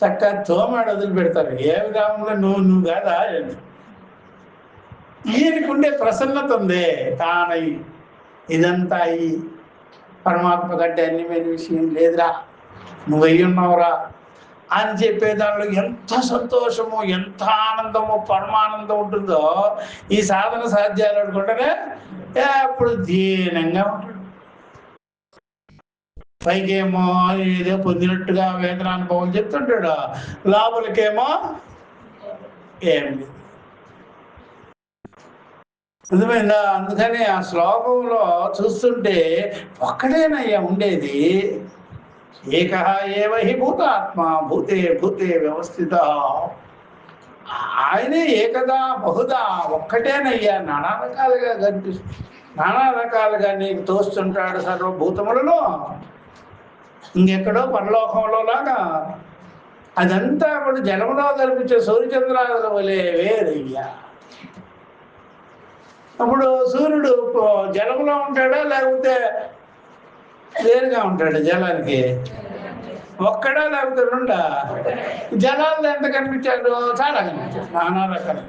చక్కగా తోమాడు వదిలిపెడతారు, ఏమి కాకుండా నువ్వు కాదా. ఈయనకు ఉండే ప్రసన్నత ఉంది, తానయి ఇదంతా అయ్యి పరమాత్మ కంటే అన్యమైన విషయం లేదురా, నువ్వు అయ్యి ఉన్నావురా అని చెప్పే దానిలో ఎంత సంతోషము, ఎంత ఆనందము, పరమానందం ఉంటుందో ఈ సాధన సాధ్యాలు అనుకుంటేనే అప్పుడు దీనంగా ఉంటాడు. పైకేమో ఏదో పొందినట్టుగా వేదనానుభవం చెప్తుంటాడు, లోపలికేమో ఏం లేదు. అర్థమైందా? అందుకని ఆ శ్లోకంలో చూస్తుంటే ఒక్కడేనయ్యా ఉండేది, ఏకః ఏవ హి భూతాత్మ భూతే భూతే వ్యవస్థిత. ఆయనే ఏకదా బహుదా, ఒక్కటేనయ్యా, నానా రకాలుగా కనిపిస్తుంది, నానా రకాలుగా నీకు తోస్తుంటాడు సర్వభూతములలో. ఇంకెక్కడో పరలోకంలో లాగా అదంతా కూడా జలములో కనిపించే సూర్యచంద్రాల వలె వేరయ్యా. అప్పుడు సూర్యుడు జలంలో ఉంటాడా లేకపోతే వేరుగా ఉంటాడు? జలానికి ఒక్కడా లేకపోతే రెండా? జలాల్లో ఎంత కనిపించాడు? చాలా కనిపించాడు, నానా రకాలు.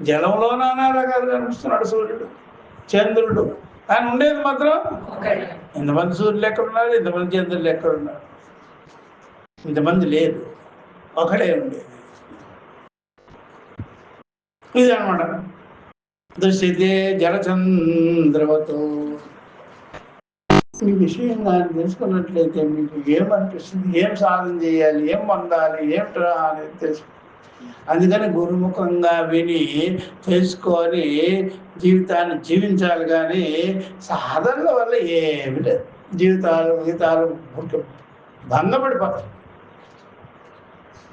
జలంలో నానా రకాలు కనిపిస్తున్నాడు సూర్యుడు, చంద్రుడు. ఆయన ఉండేది మాత్రం ఇంతమంది సూర్యులు ఎక్కడున్నారు, ఇంతమంది చంద్రులు ఎక్కడున్నారు, ఇంతమంది లేదు, ఒకడే ఉండేది. ఇది అనమాట. దృశ్యతే జలచంద్రవతో. ఈ విషయం కానీ తెలుసుకున్నట్లయితే మీకు ఏమనిపిస్తుంది, ఏం సాధన చేయాలి, ఏం పొందాలి, ఏమిట్రా అనేది తెలుసు. అందుకని గురుముఖంగా విని తెలుసుకొని జీవితాన్ని జీవించాలి. కానీ సాధనల వల్ల ఏమి లేదు. జీవితాలు భంగపడిపోతాయి.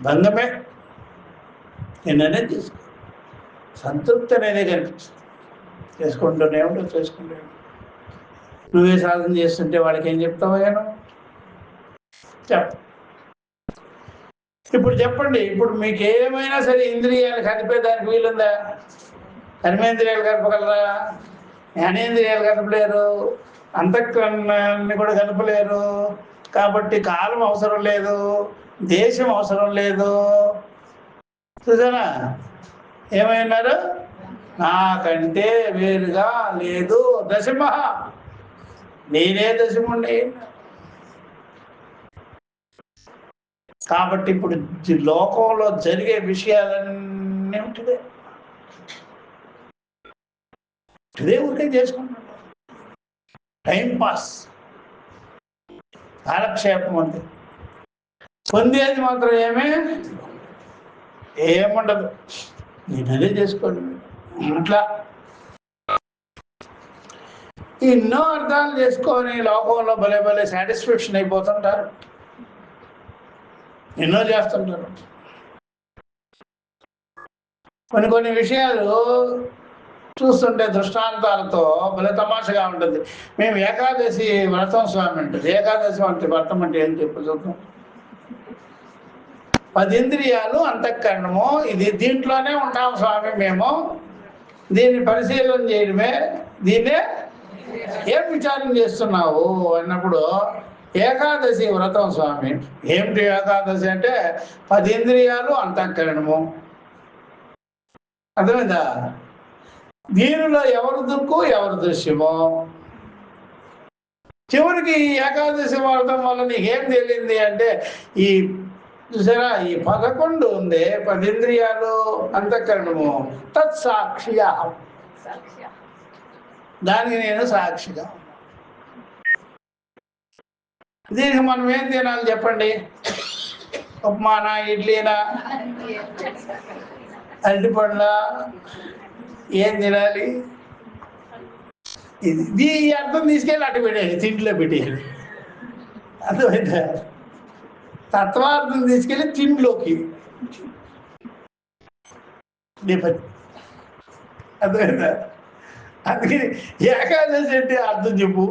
భంగమే. నిన్ననే తీసుకో, సంతృప్తి అనేది కనిపిస్తుంది. చేసుకుంటూనే ఉంటావు, చేసుకుంటూనే. నువ్వే సాధన చేస్తుంటే వాళ్ళకి ఏం చెప్తావయ్యా నువ్వు? చెప్ప. ఇప్పుడు చెప్పండి, ఇప్పుడు మీకు ఏమైనా సరే ఇంద్రియాలు కదిపేదానికి వీలుందా? కర్మేంద్రియాలు కదపగలరా? జ్ఞానేంద్రియాలు కదపలేరు, అంతఃకరణాన్ని కూడా కదపలేరు. కాబట్టి కాలం అవసరం లేదు, దేశం అవసరం లేదు. చూసారా ఏమైనారు? నాకంటే వేరుగా లేదు దశమ, నేనే దశముండి. కాబట్టి ఇప్పుడు లోకంలో జరిగే విషయాలన్నీ ఉంటుందే ఊరికే చేసుకుంటున్నాడు. టైం పాస్, కాలక్షేపం అంతే. పొందేది మాత్రం ఏముండదు. నేను అదే చేసుకోండి. అట్లా ఎన్నో అర్థాలు చేసుకొని లోకంలో భలే సాటిస్ఫాక్షన్ అయిపోతుంటారు, ఎన్నో చేస్తుంటారు. కొన్ని విషయాలు చూస్తుంటే దృష్టాంతాలతో భలే తమాషగా ఉంటుంది. మేము ఏకాదశి వ్రతం స్వామి ఉంటుంది. ఏకాదశి వ్రతం అంటే ఏం చెప్పు చూద్దాం. 10 ఇంద్రియాలు అంతఃకరణము, ఇది దీంట్లోనే ఉంటాం స్వామి మేము. దీన్ని పరిశీలన చేయడమే, దీన్నే ఏం విచారం చేస్తున్నావు అన్నప్పుడు ఏకాదశి వ్రతం స్వామి. ఏమిటి ఏకాదశి అంటే 10 ఇంద్రియాలు అంతఃకరణము. అర్థమైందా? దీనిలో ఎవరు దుక్కు ఎవరు దృశ్యమో. చివరికి ఏకాదశి వ్రతం వల్ల నీకేం తెలియంది అంటే ఈ చూసారా, ఈ 11 ఉంది, 10 ఇంద్రియాలు అంతఃకరణము, తత్సాక్షియ, దానికి నేను సాక్షిగా. దీనికి మనం ఏం తినాలి చెప్పండి? ఉప్మానా, ఇడ్లీనా, అరటిపండ్ల, ఏం తినాలి? ఇది ఈ అర్థం తీసుకెళ్ళి అటు పెట్టేది, తిండిలో పెట్టేది. అర్థమైందా? తత్వార్థం తీసుకెళ్ళి తిండిలోకి. అర్థమైందా? అందుకని ఏకాదశి అంటే అర్థం చెప్పు.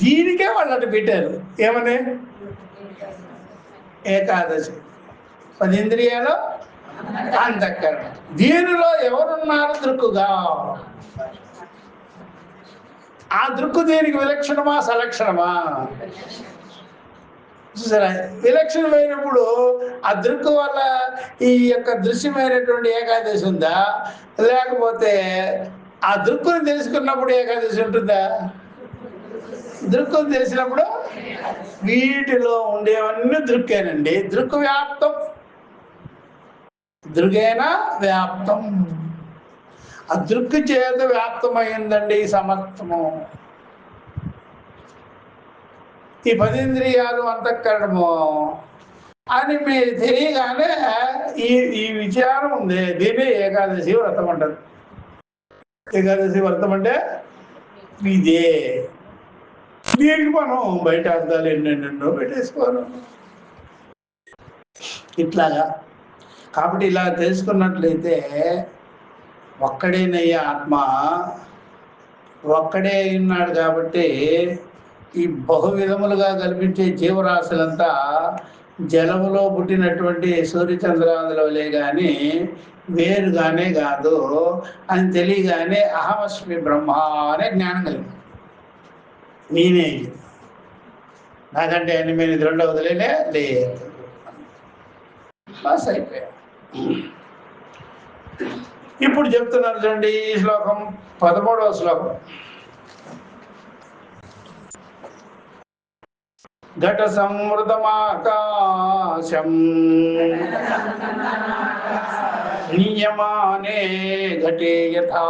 దీనికే వాళ్ళు అటు పెట్టారు. ఏమని? ఏకాదశి 10 ఇంద్రియాలు అంతఃకరణ. దీనిలో ఎవరున్నారు దృక్కుగా? ఆ దృక్కు దీనికి విలక్షణమా సలక్షణమా? చూసారా, విలక్షణమైనప్పుడు ఆ దృక్కు వల్ల ఈ యొక్క దృశ్యమైనటువంటి ఏకాదశి ఉందా? లేకపోతే ఆ దృక్కుని తెలుసుకున్నప్పుడు ఏకాదశి ఉంటుందా? దృక్కుని తెలిసినప్పుడు వీటిలో ఉండేవన్నీ దృక్కేనండి. దృక్కు వ్యాప్తం, దృగేనా వ్యాప్తం. ఆ దృక్కు చేత వ్యాప్తమైందండి ఈ సమస్తము. ఈ 10 ఇంద్రియాలు అంతఃకరణము అని మీరు తెలియగానే ఈ విచారం ఉంది. దీన్ని ఏకాదశి వ్రతం అంటారు. ఏకాదశి వ్రతం అంటే ఇదే. దీనికి మనం బయట అర్థాలు ఎన్నెన్నెన్నో పెట్టేసుకోవాలి ఇట్లాగా. కాబట్టి ఇలా తెలుసుకున్నట్లయితే ఒక్కడేనయ్యా ఆత్మ, ఒక్కడే ఉన్నాడు. కాబట్టి ఈ బహు విధములుగా కల్పించే జీవరాశులంతా జలములో పుట్టినటువంటి సూర్యచంద్రాదుల వలె కానీ వేరుగానే కాదు అని తెలియగానే అహమస్మి బ్రహ్మ అనే జ్ఞానం కలిగింది. నేనే, నాకంటే అన్ని మీద ఇది రెండవదిలేనే లేదు. పాస్ అయిపోయా. ఇప్పుడు చెప్తున్నారు చూడండి ఈ శ్లోకం, 13వ శ్లోకం. ఘట సంవృతమాకాశం నియమానే ఘటే యథా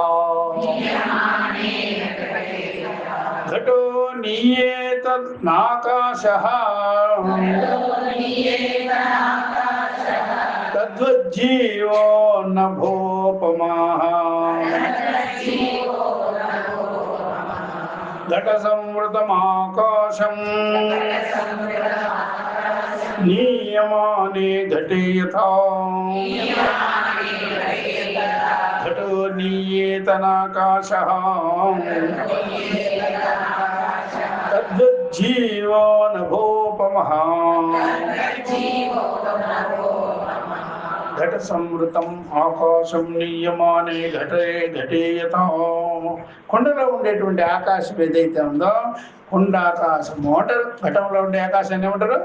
ఘటో నీయేత నాకాశః తద్వజ్జీవో నభోపమాః ఘట సంవృతమాకాశం నియమానే ఘటే యథా ఘటో నీయేత నాకాశః తద్వజ్జీవో నభోపమః ఘట సంవృతం ఆకాశం నియమానే ఘటే ఘటే యథా కొండలో ఉండేటువంటి ఆకాశం ఏదైతే ఉందో కొండాకాశము అంటారు. ఘటంలో ఉండే ఆకాశాన్ని ఏమంటారు?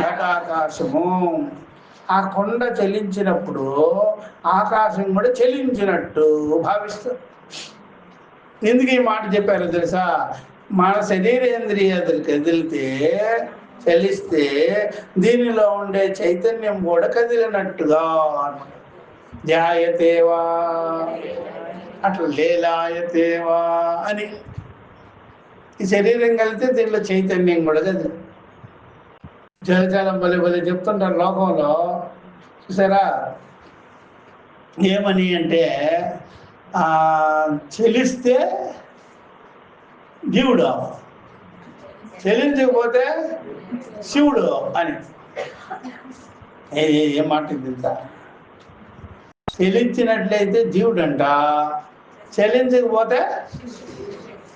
ఘటాకాశము. ఆ కొండ చలించినప్పుడు ఆకాశం కూడా చలించినట్టు భావిస్తారు. ఎందుకు ఈ మాట చెప్పారో తెలుసా? మన శరీరేంద్రియాలు కదిలితే చలిస్తే దీనిలో ఉండే చైతన్యం కూడా కదిలినట్టుగా ధ్యాయతేవా అట్లా లేలాయతేవా అని ఈ శరీరం కలిస్తే దీనిలో చైతన్యం కూడా కదిలి జలచాలం బలి బలి చెప్తుంటారు లోకంలో. చూసారా ఏమని అంటే చెలిస్తే జీవుడు, చెల్లించకపోతే శివుడు అని. ఏం మాట తెలుసా? చెల్లించినట్లయితే జీవుడు అంట, చెల్లించకపోతే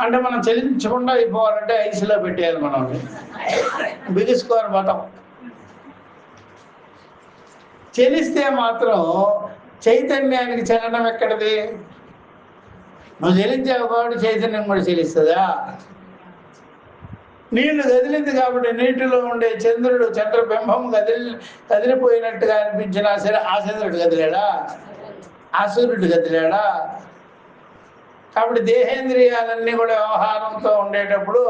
అంటే మనం చెల్లించకుండా అయిపోవాలంటే ఐసులో పెట్టేయాలి, మనం బిగుసుకోవాలి మొత్తం. చెల్లిస్తే మాత్రం చైతన్యానికి చలనం ఎక్కడిది? నువ్వు చెల్లించావు కాబట్టి చైతన్యం కూడా చెల్లిస్తుందా? నీళ్లు కదిలింది కాబట్టి నీటిలో ఉండే చంద్రుడు చంద్రబింబం కదిలిపోయినట్టుగా అనిపించినా సరే ఆ చంద్రుడు కదిలాడా? ఆ సూర్యుడు కదిలాడా? కాబట్టి దేహేంద్రియాలన్నీ కూడా వ్యవహారంతో ఉండేటప్పుడు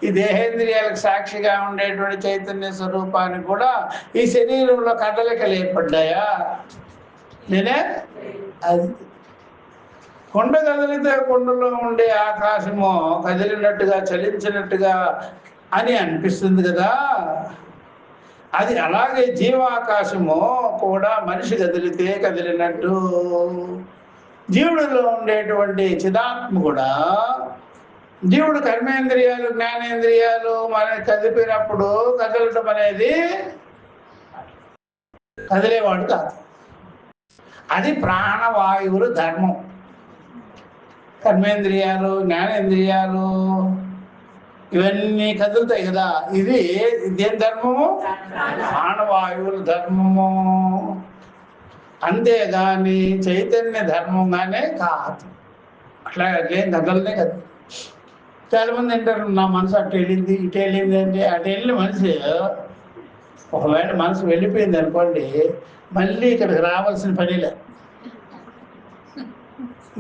ఈ దేహేంద్రియాలకు సాక్షిగా ఉండేటువంటి చైతన్య స్వరూపానికి కూడా ఈ శరీరంలో కదలికలు ఏర్పడ్డాయా? నేనే అది కొండ కదిలితే కొండలో ఉండే ఆకాశము కదిలినట్టుగా చలించినట్టుగా అని అనిపిస్తుంది కదా. అది అలాగే జీవాకాశము కూడా మనిషి కదిలితే కదిలినట్టు జీవుడిలో ఉండేటువంటి చిదాత్మ కూడా, జీవుడు కర్మేంద్రియాలు జ్ఞానేంద్రియాలు మన కదిపినప్పుడు కదలటం అనేది కదిలేవాడు కాదు. అది ప్రాణవాయువులు ధర్మం. కర్మేంద్రియాలు జ్ఞానేంద్రియాలు ఇవన్నీ కదులుతాయి కదా. ఇది ఇదేం ధర్మము? ప్రాణవాయువుల ధర్మము. అంతేగాని చైతన్య ధర్మంగానే కాదు. అట్లా అట్లేం కదలనే కదా. చాలామంది అంటారు నా మనసు అటు వెళ్ళింది ఇటు వెళ్ళింది అంటే, అటు వెళ్ళిన మనసు ఒకవేళ మనసు వెళ్ళిపోయింది అనుకోండి, మళ్ళీ ఇక్కడికి రావాల్సిన పనిలే.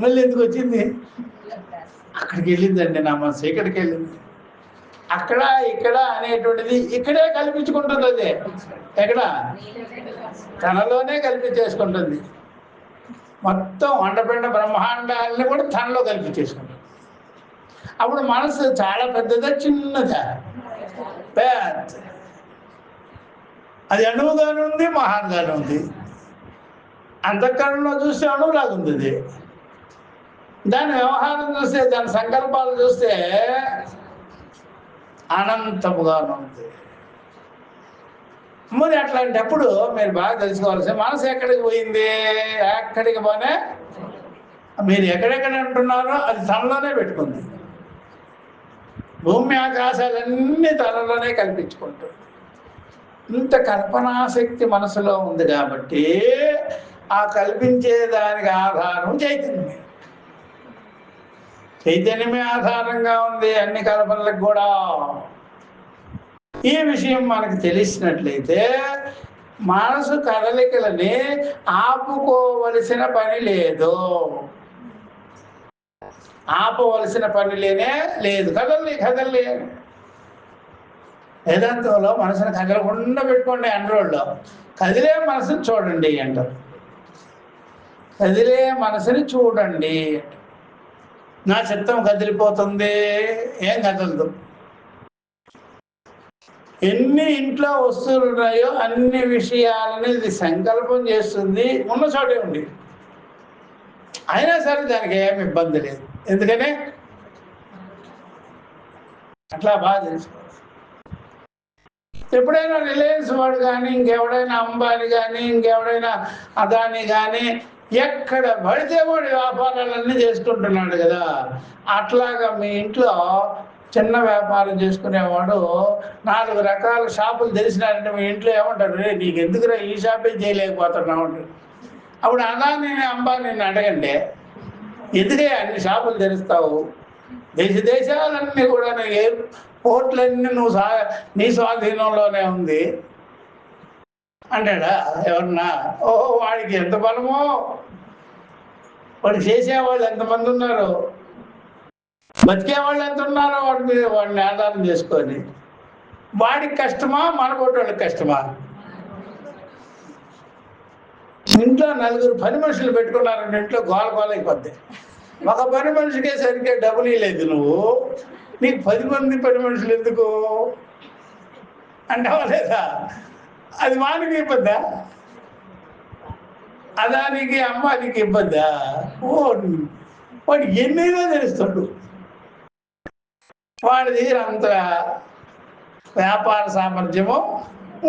మళ్ళీ ఎందుకు వచ్చింది? అక్కడికి వెళ్ళిందండి నా మనసు, ఇక్కడికి వెళ్ళింది. అక్కడ ఇక్కడ అనేటువంటిది ఇక్కడే కల్పించుకుంటుంది. అదే ఎక్కడ? తనలోనే కల్పించేసుకుంటుంది. మొత్తం అండపిండ బ్రహ్మాండాలని కూడా తనలో కల్పించేసుకుంటుంది. అప్పుడు మనసు చాలా పెద్దదా చిన్నదా? పెద్ద. అది అణువుగానే ఉంది, మహాన్గానే ఉంది. అంతఃకరణలో చూస్తే అణువులాగా ఉంది అది. దాని వ్యవహారం చూస్తే, దాని సంకల్పాలు చూస్తే అనంతముగాను ఉంది. మరి అట్లాంటప్పుడు మీరు బాగా తెలుసుకోవాల్సి, మనసు ఎక్కడికి పోయింది? ఎక్కడికి పోనే మీరు ఎక్కడెక్కడ ఉంటున్నారో అది తనలోనే పెట్టుకుంది. భూమి ఆకాశాలన్నీ తనలోనే కల్పించుకుంటుంది. ఇంత కల్పనాశక్తి మనసులో ఉంది కాబట్టి ఆ కల్పించే దానికి ఆధారం చైతన్యమే. చైతన్యమే ఆధారంగా ఉంది అన్ని కల్పనలకు కూడా. ఈ విషయం మనకు తెలిసినట్లయితే మనసు కదలికలని ఆపుకోవలసిన పని లేదు, ఆపవలసిన పని లేనే లేదు. కదలి వేదాంతంలో మనసును కదలకుండా పెట్టుకోండి. అండ్రోడ్లో కదిలే మనసును చూడండి అంటారు. కదిలే మనసుని చూడండి. నా చిత్తం కదిలిపోతుంది, ఏం కదలదు. ఎన్ని ఇంట్లో వస్తువులు ఉన్నాయో అన్ని విషయాలని ఇది సంకల్పం చేస్తుంది, ఉన్న చోటే ఉంది. అయినా సరే దానికి ఏమి ఇబ్బంది లేదు. ఎందుకని అట్లా బాగా తెలుసుకోవాలి. ఎప్పుడైనా రిలయన్స్ వాడు కానీ, ఇంకెవడైనా అంబానీ కానీ, ఇంకెవడైనా అదాని కానీ ఎక్కడ పడితే వాడు వ్యాపారాలన్నీ చేసుకుంటున్నాడు కదా. అట్లాగా మీ ఇంట్లో చిన్న వ్యాపారం చేసుకునేవాడు 4 రకాల షాపులు తెలిసినారంటే మీ ఇంట్లో ఏమంటారు, రే నీకు ఎందుకురా ఈ షాపే చేయలేకపోతున్నావు అంటారు. అప్పుడు అదాని అంబానీని అడగండి, ఎందుకే అన్ని షాపులు తెరుస్తావు, దేశాలన్నీ కూడా పోర్ట్లన్నీ నువ్వు నీ స్వాధీనంలోనే ఉంది అంటాడా ఎవరన్నా? ఓహో, వాడికి ఎంత బలమో, వాడు చేసేవాళ్ళు ఎంతమంది ఉన్నారు, బతికేవాళ్ళు ఎంత ఉన్నారో వాడిని ఆధారం చేసుకొని. వాడికి కష్టమా, మన వాళ్ళకి కష్టమా? ఇంట్లో 4 పని మనుషులు పెట్టుకున్నారంటే ఇంట్లో గోల అయిపోద్ది. ఒక పని మనిషికే సరిగ్గా డబ్బులు ఇవ్వలేదు నువ్వు, నీకు 10 మంది పని మనుషులు ఎందుకు అంటావా లేదా? అది వానికి ఇబ్బందా, అదానికి అమ్మానికి ఇబ్బందా? ఓ, వాడు ఎన్నైనా తెలుస్తాడు. వాడి దగ్గర అంత వ్యాపార సామర్థ్యము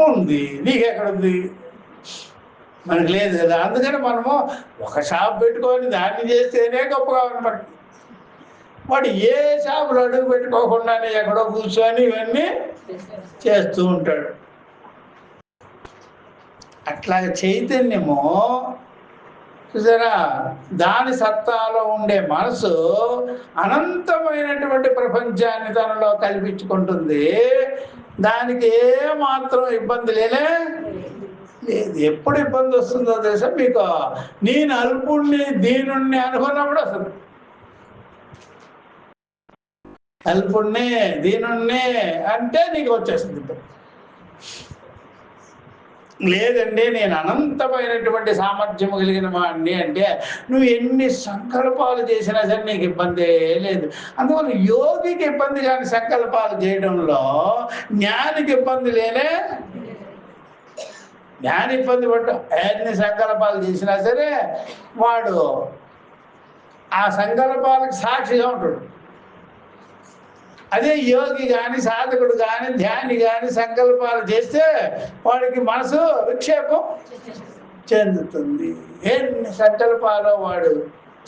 ఉంది, నీకెక్కడుంది? మనకి లేదు కదా. అందుకని మనము ఒక షాప్ పెట్టుకొని దాన్ని చేస్తేనే గొప్పగా ఉంది మనకి. వాడు ఏ షాపులో అడుగు పెట్టుకోకుండానే ఎక్కడో కూర్చొని ఇవన్నీ చేస్తూ ఉంటాడు. అట్లాగే చైతన్యము చూసారా, దాని సత్తాలో ఉండే మనసు అనంతమైనటువంటి ప్రపంచాన్ని తనలో కల్పించుకుంటుంది. దానికి ఏమాత్రం ఇబ్బంది లేదు. ఎప్పుడు ఇబ్బంది వస్తుందో తెలుసా మీకు? నేను అల్పుణ్ణి దీనుణ్ణి అనుకున్నప్పుడు వస్తుంది. అల్పుణ్ణి దీనుణ్ణి అంటే నీకు వచ్చేస్తుంది. లేదండి నేను అనంతమైనటువంటి సామర్థ్యం కలిగిన వాడిని అంటే నువ్వు ఎన్ని సంకల్పాలు చేసినా సరే నీకు ఇబ్బందే లేదు. అందువల్ల యోగికి ఇబ్బంది కాని సంకల్పాలు చేయడంలో జ్ఞానికి ఇబ్బంది లేనే. జ్ఞాని ఇబ్బంది పడ్డా ఎన్ని సంకల్పాలు చేసినా సరే వాడు ఆ సంకల్పాలకు సాక్షిగా ఉంటాడు. అదే యోగి కానీ సాధకుడు కానీ ధ్యాని కానీ సంకల్పాలు చేస్తే వాడికి మనసు విక్షేపం చెందుతుంది. ఎన్ని సంకల్పాలు వాడు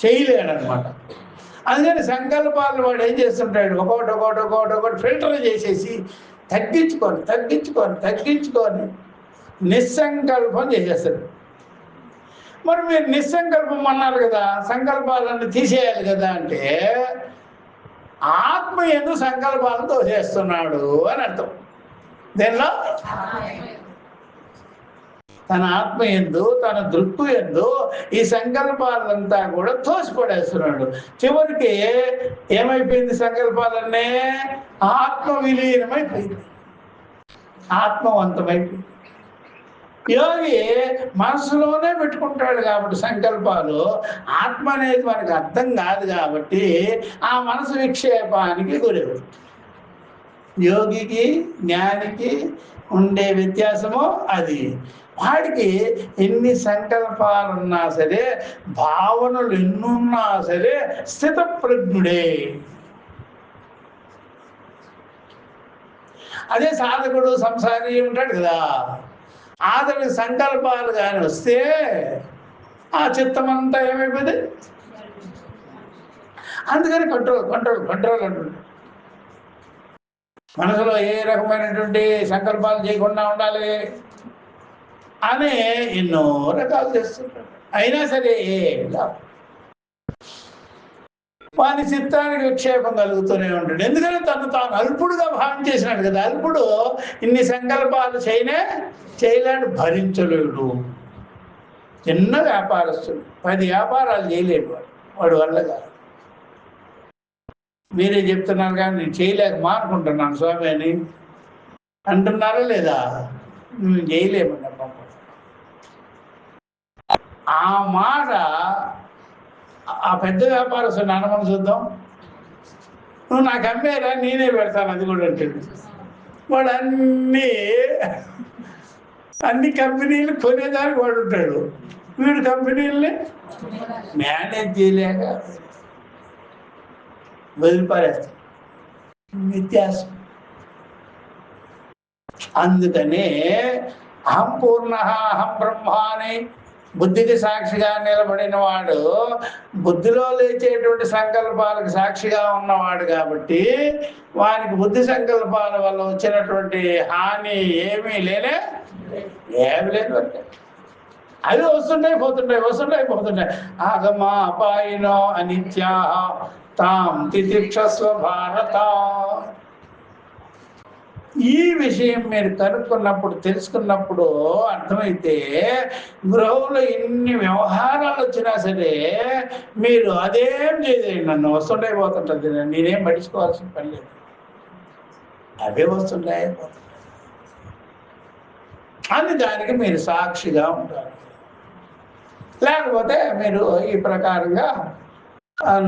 చేయలేడనమాట. అందుకని సంకల్పాలు వాడు ఏం చేస్తుంటాడు, ఒకటి ఫిల్టర్ చేసేసి తగ్గించుకొని నిస్సంకల్పం చేసేస్తాడు. మరి మీరు నిస్సంకల్పం అన్నారు కదా, సంకల్పాలన్నీ తీసేయాలి కదా అంటే ఆత్మ యందు సంకల్పాలతో చేస్తున్నాడు అని అర్థం. దీనిలో తన ఆత్మ యందు తన దృక్కు యందు ఈ సంకల్పాలంతా కూడా తోసిపడేస్తున్నాడు. చివరికి ఏమైపోయింది? సంకల్పాలన్నీ ఆత్మ విలీనమైపోయింది, ఆత్మవంతమైపోయింది. యోగి మనసులోనే పెట్టుకుంటాడు కాబట్టి సంకల్పాలు, ఆత్మ అనేది మనకు అర్థం కాదు కాబట్టి ఆ మనసు విక్షేపానికి గురవుతుంది. యోగికి జ్ఞానికి ఉండే వ్యత్యాసము అది. వాడికి ఎన్ని సంకల్పాలున్నా సరే, భావనలు ఎన్నున్నా సరే స్థితప్రజ్ఞుడే. అదే సాధకుడు సంసారి ఉంటాడు కదా, అతని సంకల్పాలు కానీ వస్తే ఆ చిత్తం అంతా ఏమైపోయింది. అందుకని కంట్రోల్ అంటుంది. మనసులో ఏ రకమైనటువంటి సంకల్పాలు చేయకుండా ఉండాలి అని ఎన్నో రకాలు చేస్తుంటాడు. అయినా సరే వాని చిత్తానికి విక్షేపం కలుగుతూనే ఉంటాడు. ఎందుకంటే తాను అల్పుడుగా భావించేసినాడు కదా. అల్పుడు ఇన్ని సంకల్పాలు చేయలేడు, భరించలేడు. చిన్న వ్యాపారస్తుడు 10 వ్యాపారాలు చేయలేడు వాడు వల్ల కాదు. మీరే చెప్తున్నారు కానీ నేను చేయలేక మానుకుంటున్నాను స్వామి అని అంటున్నారా లేదా? మేము చేయలేమన్నా. ఆ మాట ఆ పెద్ద వ్యాపారస్తుని అనమని చూద్దాం. నువ్వు నాకు అమ్మేరా, నేనే పెడతాను అది కూడా అంటాడు. వాడు అన్ని కంపెనీలు కొనేదానికి వాడు ఉంటాడు, వీడు కంపెనీలని మేనేజ్ చేయలేక వదిలిపారేస్తాడు. వ్యత్యాసం. అందుకనే అహం పూర్ణ అహం బ్రహ్మ అని బుద్ధికి సాక్షిగా నిలబడిన వాడు బుద్ధిలో లేచేటువంటి సంకల్పాలకు సాక్షిగా ఉన్నవాడు కాబట్టి వానికి బుద్ధి సంకల్పాల వల్ల వచ్చినటువంటి హాని ఏమీ లేనే ఏమి లేదు. అవి వస్తుంటాయి పోతుంటాయి. ఆగమా అపాయినో అనిత్యా తాం తితిక్షస్వ భారత. ఈ విషయం మీరు కనుక్కున్నప్పుడు, తెలుసుకున్నప్పుడు అర్థమైతే గృహంలో ఎన్ని వ్యవహారాలు వచ్చినా సరే మీరు అదేం చేయలేదు. నన్ను వస్తుండే పోతుంటుంది, నేనేం పట్టించుకోవాల్సిన పని లేదు, అవే వస్తుంటాయి పోతుంటాయి అని దానికి మీరు సాక్షిగా ఉంటారు. లేకపోతే మీరు ఈ ప్రకారంగా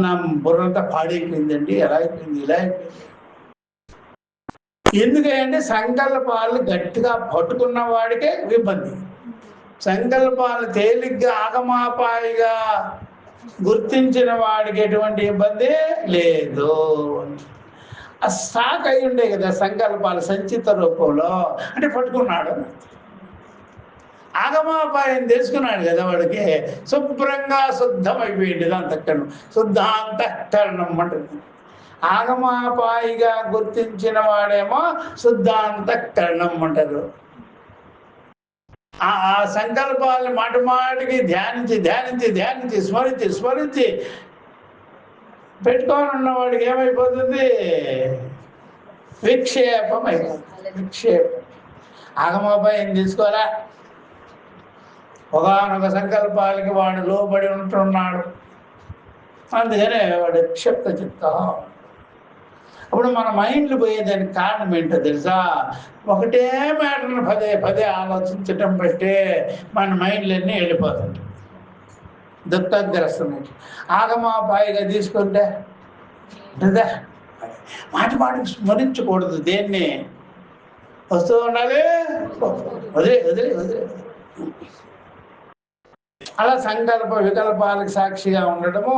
నా బుర్రంతా పాడైపోయిందండి, ఎలా అయిపోయింది, ఇలా అయిపోయింది. ఎందుకంటే సంకల్పాలు గట్టిగా పట్టుకున్న వాడికే ఇబ్బంది. సంకల్పాలు తేలిగ్గా ఆగమాపాయిగా గుర్తించిన వాడికి ఎటువంటి ఇబ్బంది లేదు. ఆ స్టాక్ అయి ఉండే కదా సంకల్పాలు సంచిత రూపంలో, అంటే పట్టుకున్నాడు. ఆగమాపాయం తెలుసుకున్నాడు కదా వాడికి, శుభ్రంగా శుద్ధమైపోయింది. అంతఃకరణం శుద్ధాంతఃకరణం అంటుంది. ఆగమాపాయిగా గుర్తించిన వాడేమో శుద్ధాంతఃకరణం అంటారు. ఆ సంకల్పాలను మాటిమాటికి ధ్యానించి స్మరించి పెట్టుకొని ఉన్నవాడికి ఏమైపోతుంది? విక్షేపం అయిపోతుంది. విక్షేపం. ఆగమాపాయం తీసుకోరా, ఒకనొక సంకల్పాలకి వాడు లోబడి ఉంటున్నాడు, అందుకనే వాడు క్షిప్త చిత్త. అప్పుడు మన మైండ్లు పోయేదానికి కారణం ఏంటో తెలుసా? ఒకటే మ్యాటర్ను పదే ఆలోచించటం బట్టే మన మైండ్లన్నీ వెళ్ళిపోతుంది, దుఃఖగ్రస్తమై. ఆగమాపాయిగా తీసుకుంటే ఉంటుందా? మాటికి స్మరించకూడదు, దేన్ని వస్తూ ఉండాలి, వదిలే. అలా సంకల్ప వికల్పాలకు సాక్షిగా ఉండడము,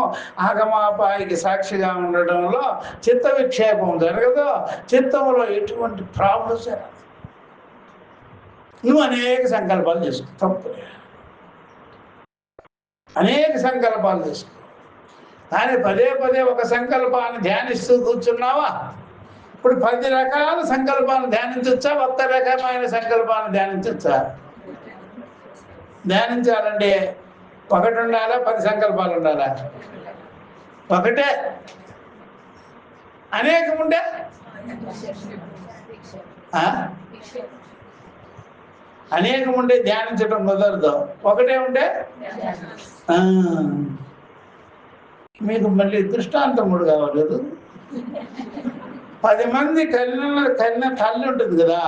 ఆగమాపాయికి సాక్షిగా ఉండడంలో చిత్త విక్షేపం జరగదు. చిత్తంలో ఎటువంటి ప్రాబ్లమ్స్ రాదు. నువ్వు అనేక సంకల్పాలు చేసుకో, తప్పు, అనేక సంకల్పాలు చేసుకో. కానీ పదే ఒక సంకల్పాన్ని ధ్యానిస్తూ కూర్చున్నావా? ఇప్పుడు 10 రకాల సంకల్పాలను ధ్యానించవచ్చా? ఒక్క రకమైన సంకల్పాన్ని ధ్యానించవచ్చా? ధ్యానించాలంటే ఒకటి ఉండాలా, 10 సంకల్పాలు ఉండాలా? ఒకటే. అనేకం ఉంటే అనేకం ఉంటే ధ్యానించడం కుదరదు, ఒకటే ఉంటే. మీకు మళ్ళీ దృష్టాంతం కూడా కావాలి కదా. 10 మంది కన్న తల్లి ఉంటుంది కదా,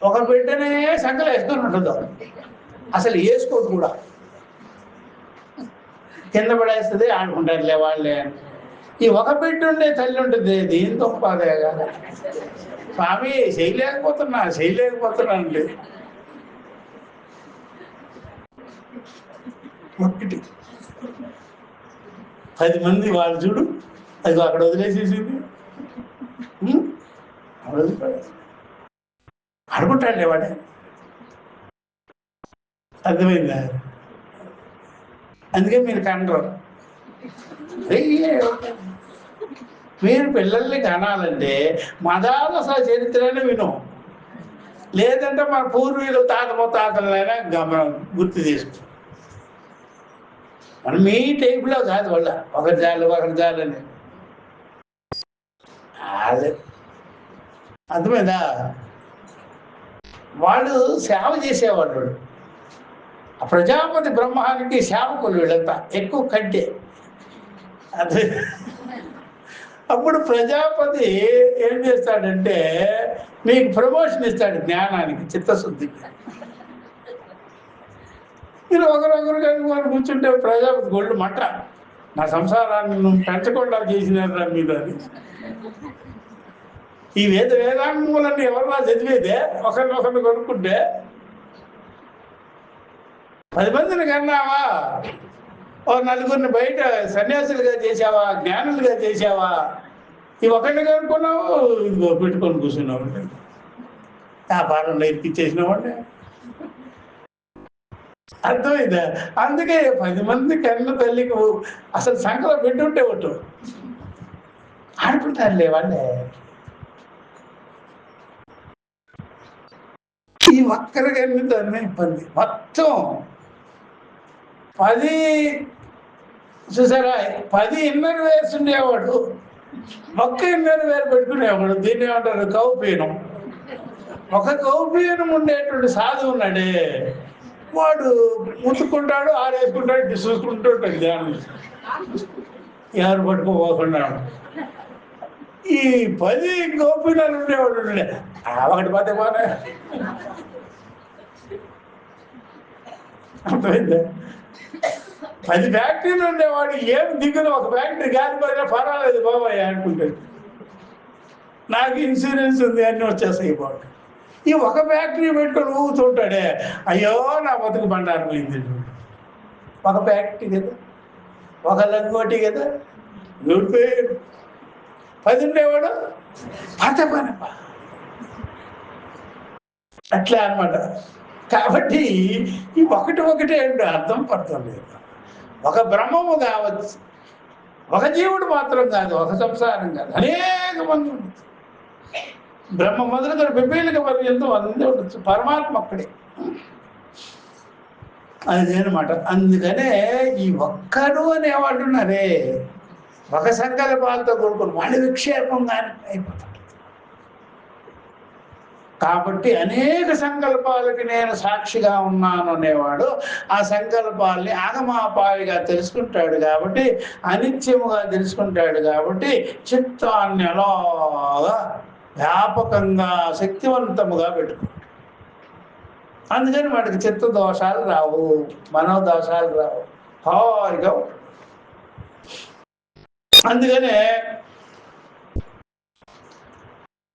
ఒక బిడ్డనే సంకలు వేసుకొని ఉంటుందో, అసలు వేసుకోదు కూడా, కింద పడేస్తుంది, ఆడుకుంటారులే వాళ్ళే. ఈ ఒక బిడ్డ ఉండే తల్లి ఉంటుంది, దీంతో పాదే కదా స్వామి చేయలేకపోతున్నా అంటే ఒకటి 10 మంది వాళ్ళు చూడు, అది అక్కడ వదిలేసేసింది, అనుకుంటాడులే వాడే. అర్థమైందా? అందుకే మీరు కండ్రు. మీరు పిల్లల్ని కనాలంటే మదాలస చరిత్రనే విను, లేదంటే మన పూర్వీకులు తాతలైనా గుర్తు చేసుకో. మనం మీ టైపులో కాదు, వాళ్ళ ఒకరి జాలని అదే. అర్థమైందా? వాళ్ళు సేవ చేసేవాడు. ఆ ప్రజాపతి బ్రహ్మానికి సేవకులు వీళ్ళంతా ఎక్కువ కంటే. అదే అప్పుడు ప్రజాపతి ఏం చేస్తాడంటే నీకు ప్రమోషన్ ఇస్తాడు, జ్ఞానానికి, చిత్తశుద్ధికి. మీరు ఒకరొకరు కలుగుకొని కూర్చుంటే ప్రజాపతి గొళ్ళు మంట. నా సంసారాన్ని నువ్వు పెంచకుండా చేసినారా మీరు అని. ఈ వేదాంగములన్నీ ఎవరన్నా చదివేదే ఒకరినొకరిని కొనుక్కుంటే 10 మందిని కన్నావా, ఓ నలుగురిని బయట సన్యాసులుగా చేసావా, జ్ఞానులుగా చేసావా, ఈ ఒకరిని కనుక్కున్నావు, ఇదిగో పెట్టుకొని కూర్చున్నావు, వ్యాపారంలో ఇరికిచ్చేసినావంటే. అర్థమైందా? అందుకే 10 మంది కన్న తల్లికి అసలు సంకలో పెట్టుంటే ఒట్టు ఆడుకుంటారులే వాళ్ళే. ఈ ఒక్కరికన్నీ దాన్ని ఇబ్బంది. మొత్తం 10 చూసారా, 10 ఇన్నర్ వేర్స్ ఉండేవాడు, ఒక్క ఇన్నర్ వేర్ పెట్టుకునేవాడు. దీన్ని ఏమంటారు? కౌపీనం. ఒక కౌపీనం ఉండేటువంటి సాధువు ఉన్నాడే, వాడు ముట్టుకుంటాడు, ఆరేసుకుంటాడు, చూసుకుంటూ ఉంటాడు ధ్యానం, ఎవరు పట్టుకోపోకుండా. ఈ 10 గోపీనాలు ఉండేవాడు ఒకటి పోతే పోనే. అర్థమైందా? 10 ఫ్యాక్టరీలు ఉండేవాడు, ఏం దిగులు, ఒక ఫ్యాక్టరీ కాలిపోయినా పర్వాలేదు బాబాయ్ అనుకుంటాడు, నాకు ఇన్సూరెన్స్ ఉంది అన్నీ వచ్చేస్తాయి బాబు. ఈ ఒక ఫ్యాక్టరీ పెట్టుకొని ఊగుతుంటాడే, అయ్యో నా బతుకు బండారం అయింది. ఒక ఫ్యాక్టరీ కదా, ఒక లంగోటి కదా, నూడిపోయాడు. 10 ఉండేవాడు పాత పని అట్లా అనమాట. కాబట్టి ఈ ఒకటి అంటే అర్థం పడతాం లేదు. ఒక బ్రహ్మము కావచ్చు, ఒక జీవుడు మాత్రం కాదు, ఒక సంసారం కాదు, అనేక మంది ఉండొచ్చు. బ్రహ్మ మొదలుగా విభేలిక పర్యంతం అందే ఉండొచ్చు, పరమాత్మ అక్కడే. అదేనమాట. అందుకనే ఈ ఒక్కడు అనేవాడు ఉన్నారే, ఒక సంకల్పాలతో కూడుకుని వాడి విక్షేపంగా అయిపోతాడు. కాబట్టి అనేక సంకల్పాలకి నేను సాక్షిగా ఉన్నాను అనేవాడు ఆ సంకల్పాల్ని ఆగమాపాయిగా తెలుసుకుంటాడు. కాబట్టి అనిత్యముగా తెలుసుకుంటాడు. కాబట్టి చిత్తాన్ని అలాగా వ్యాపకంగా శక్తివంతముగా పెట్టుకుంటాడు. అందుకని వాడికి చిత్త దోషాలు రావు, మనోదోషాలు రావు, హాయిగా ఉంటాడు. అందుకనే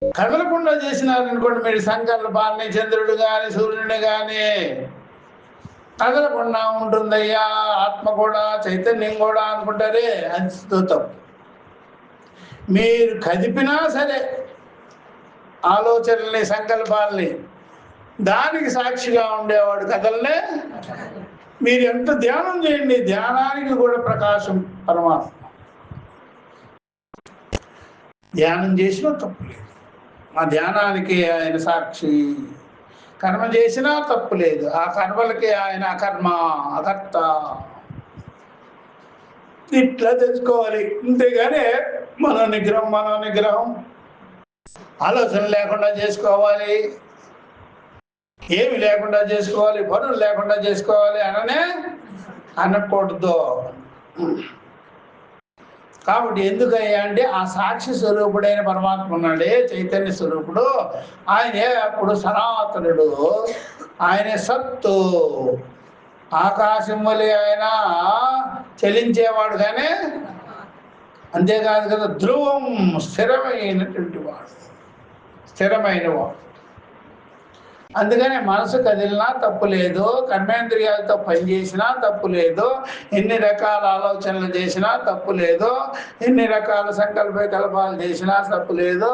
కదలకుండా చేసినారనుకోండి మీరు సంకల్పాన్ని, చంద్రుడు కానీ సూర్యుడిని కానీ, కదలకుండా ఉంటుందయ్యా ఆత్మ కూడా, చైతన్యం కూడా అనుకుంటారే, అది స్తోత్రం. మీరు కదిపినా సరే ఆలోచనల్ని, సంకల్పాల్ని, దానికి సాక్షిగా ఉండేవాడు కదలనే. మీరు ఎంత ధ్యానం చేయండి, ధ్యానానికి కూడా ప్రకాశం పరమాత్మ. ధ్యానం చేసినా తప్పు లేదు, ఆ ధ్యానానికి ఆయన సాక్షి. కర్మ చేసినా తప్పు లేదు, ఆ కర్మలకి ఆయన అకర్మ, అకర్త. ఇట్లా తెలుసుకోవాలి. అంతేగానే మనోనిగ్రహం ఆలోచన లేకుండా చేసుకోవాలి, ఏమి లేకుండా చేసుకోవాలి, పనులు లేకుండా చేసుకోవాలి అనకూడదు. కాబట్టి ఎందుకయ్యా అంటే ఆ సాక్షి స్వరూపుడైన పరమాత్మ ఉన్నాడే, చైతన్య స్వరూపుడు, ఆయనే అప్పుడు సనాతనుడు, ఆయనే సత్తు. ఆకాశం వలె ఆయన చలించేవాడు కానీ అంతేకాదు కదా, ధ్రువం, స్థిరమైనటువంటి వాడు. అందుకనే మనసు కదిలినా తప్పు లేదు, కర్మేంద్రియాలతో పనిచేసినా తప్పు లేదు, ఎన్ని రకాల ఆలోచనలు చేసినా తప్పు లేదు, ఎన్ని రకాల సంకల్పాలు చేసినా తప్పు లేదు.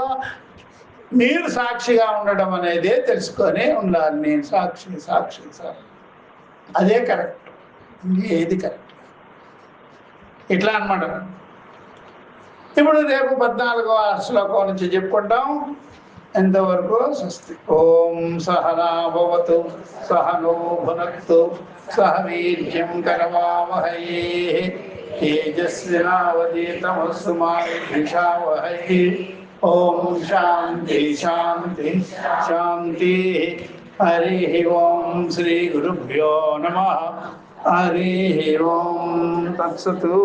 మీరు సాక్షిగా ఉండడం అనేది తెలుసుకొని ఉండాలి. నేను సాక్షి అదే కరెక్ట్, ఏది కరెక్ట్, ఇట్లా అనమాట. ఇప్పుడు రేపు 14వ శ్లోకం నుంచి చెప్పుకుంటాం. ఎంతవరకు? స్వస్తి. ఓం సహనా భవతు, సహనో భునక్తు, సహ వీర్యం కరవావహై, తేజస్వినావధీతమస్తు మా విద్విషావహై. ఓం శాంతి శాంతి శాంతి. హరి ఓం. శ్రీ గురుభ్యో నమః. హరి ఓం. తత్సతు.